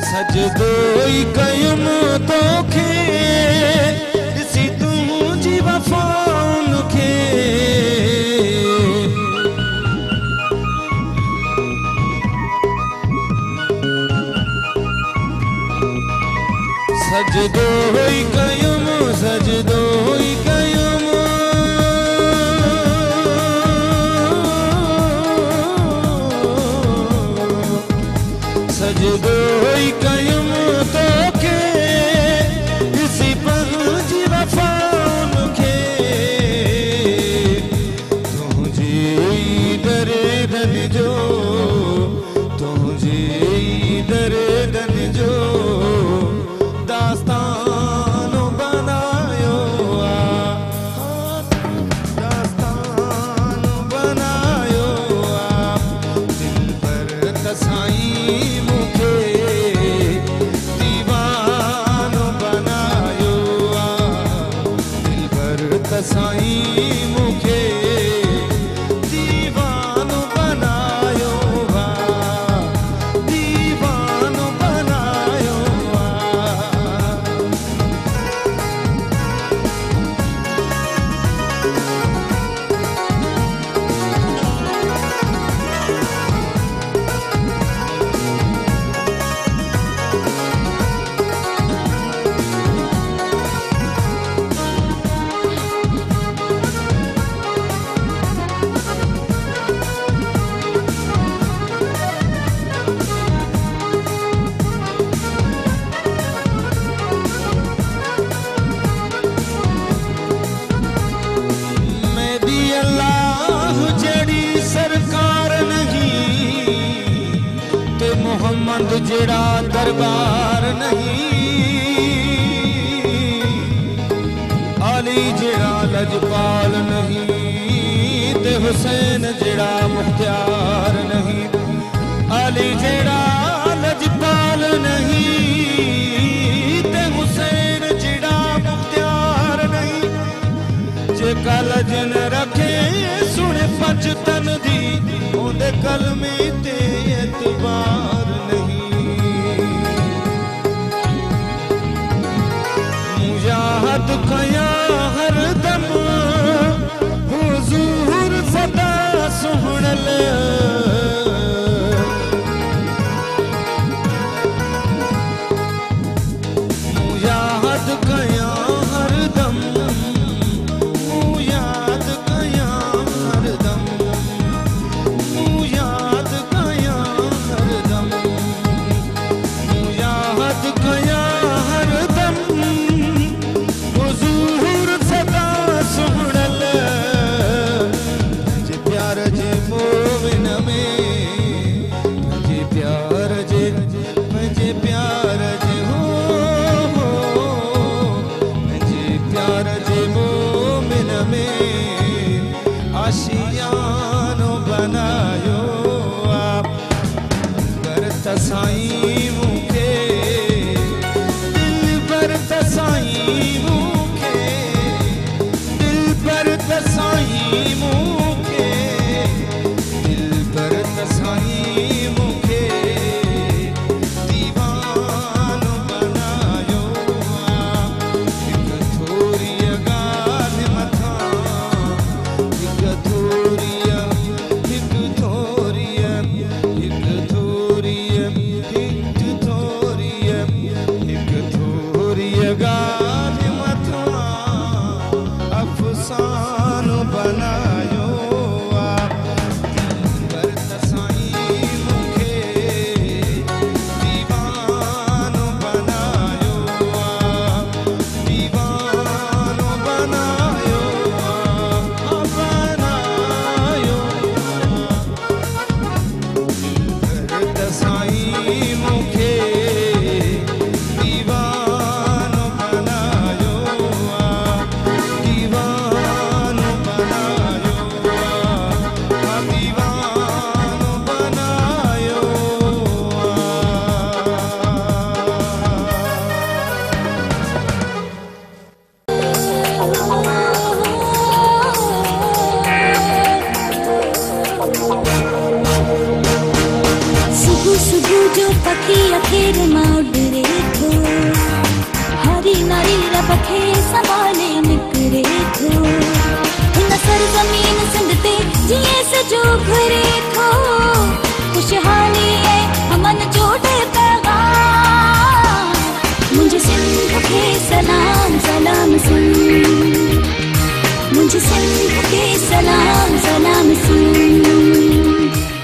सजदोई कयुम तोखे ॾिसी तुंहिंजी वफ़ाउन खे सजदो ही कयुम सजदो ही कयुम सजदो ही कयुम तो के किसी पंज वफान के तुझे डरे धन जो तुझे डरे धन जो दास्तान बनायो दास्तान बनायो दिल पर तसाई मुखे दीवान बनायो दिल पर तसाई मुखे दीवान बनायो दीवान बनायो मेरी अल्लाह जड़ी सरकार नहीं ते मोहम्मद जड़ा दरबार नहीं अली जड़ा लजपाल नहीं ते हुसैन जड़ा मुख्तियार नहीं अली जड़ा लजपाल नहीं ते हुसैन जड़ा मुख्तियार नहीं जे कल जन रखे सुने पचतन दी ओंदे कलमे ते एतबार नहीं मुजाहद कया हर दम हुजूर सदा सुहणल मुजाहद कया हर दम याद कया हरदम याद कया हरदम याद कया हरदम हुजूर सदा सुहणल जे प्यार जे मोमिन में जे प्यार जे प्यार जे हो जे प्यार जे मोमिन में आशियानो बनायो आप पर तसाई मुखे दिल पर तसाई मुखे दिल पर तसाई मुखे दिल पर तसाई मुखे दीवान बनायो आप एक थोड़ी गाल मथा एक थोरिया एक थोरिया एक थोरिया एक थोरिया एक थोरिया गाल मथा अफसान बनायो आप दिल पर तसाई मुखे दीवान बनायो आप दीवान बनायो बनायो पर तसाई मुखे दीवान बनायो आप दीवान बनायो आप दीवान बनायो सुबह सुबह जो पखी अखेर माउड रे थो हरी नारी रा पखे संभाले निकरे थो हिन सर जमीन सिंध ते जिए सजो घरे थो खुशहाली है अमन जोड़े पैगाम मुझे सिंध के सलाम सलाम सुन, मुझे सिंध के सलाम सलाम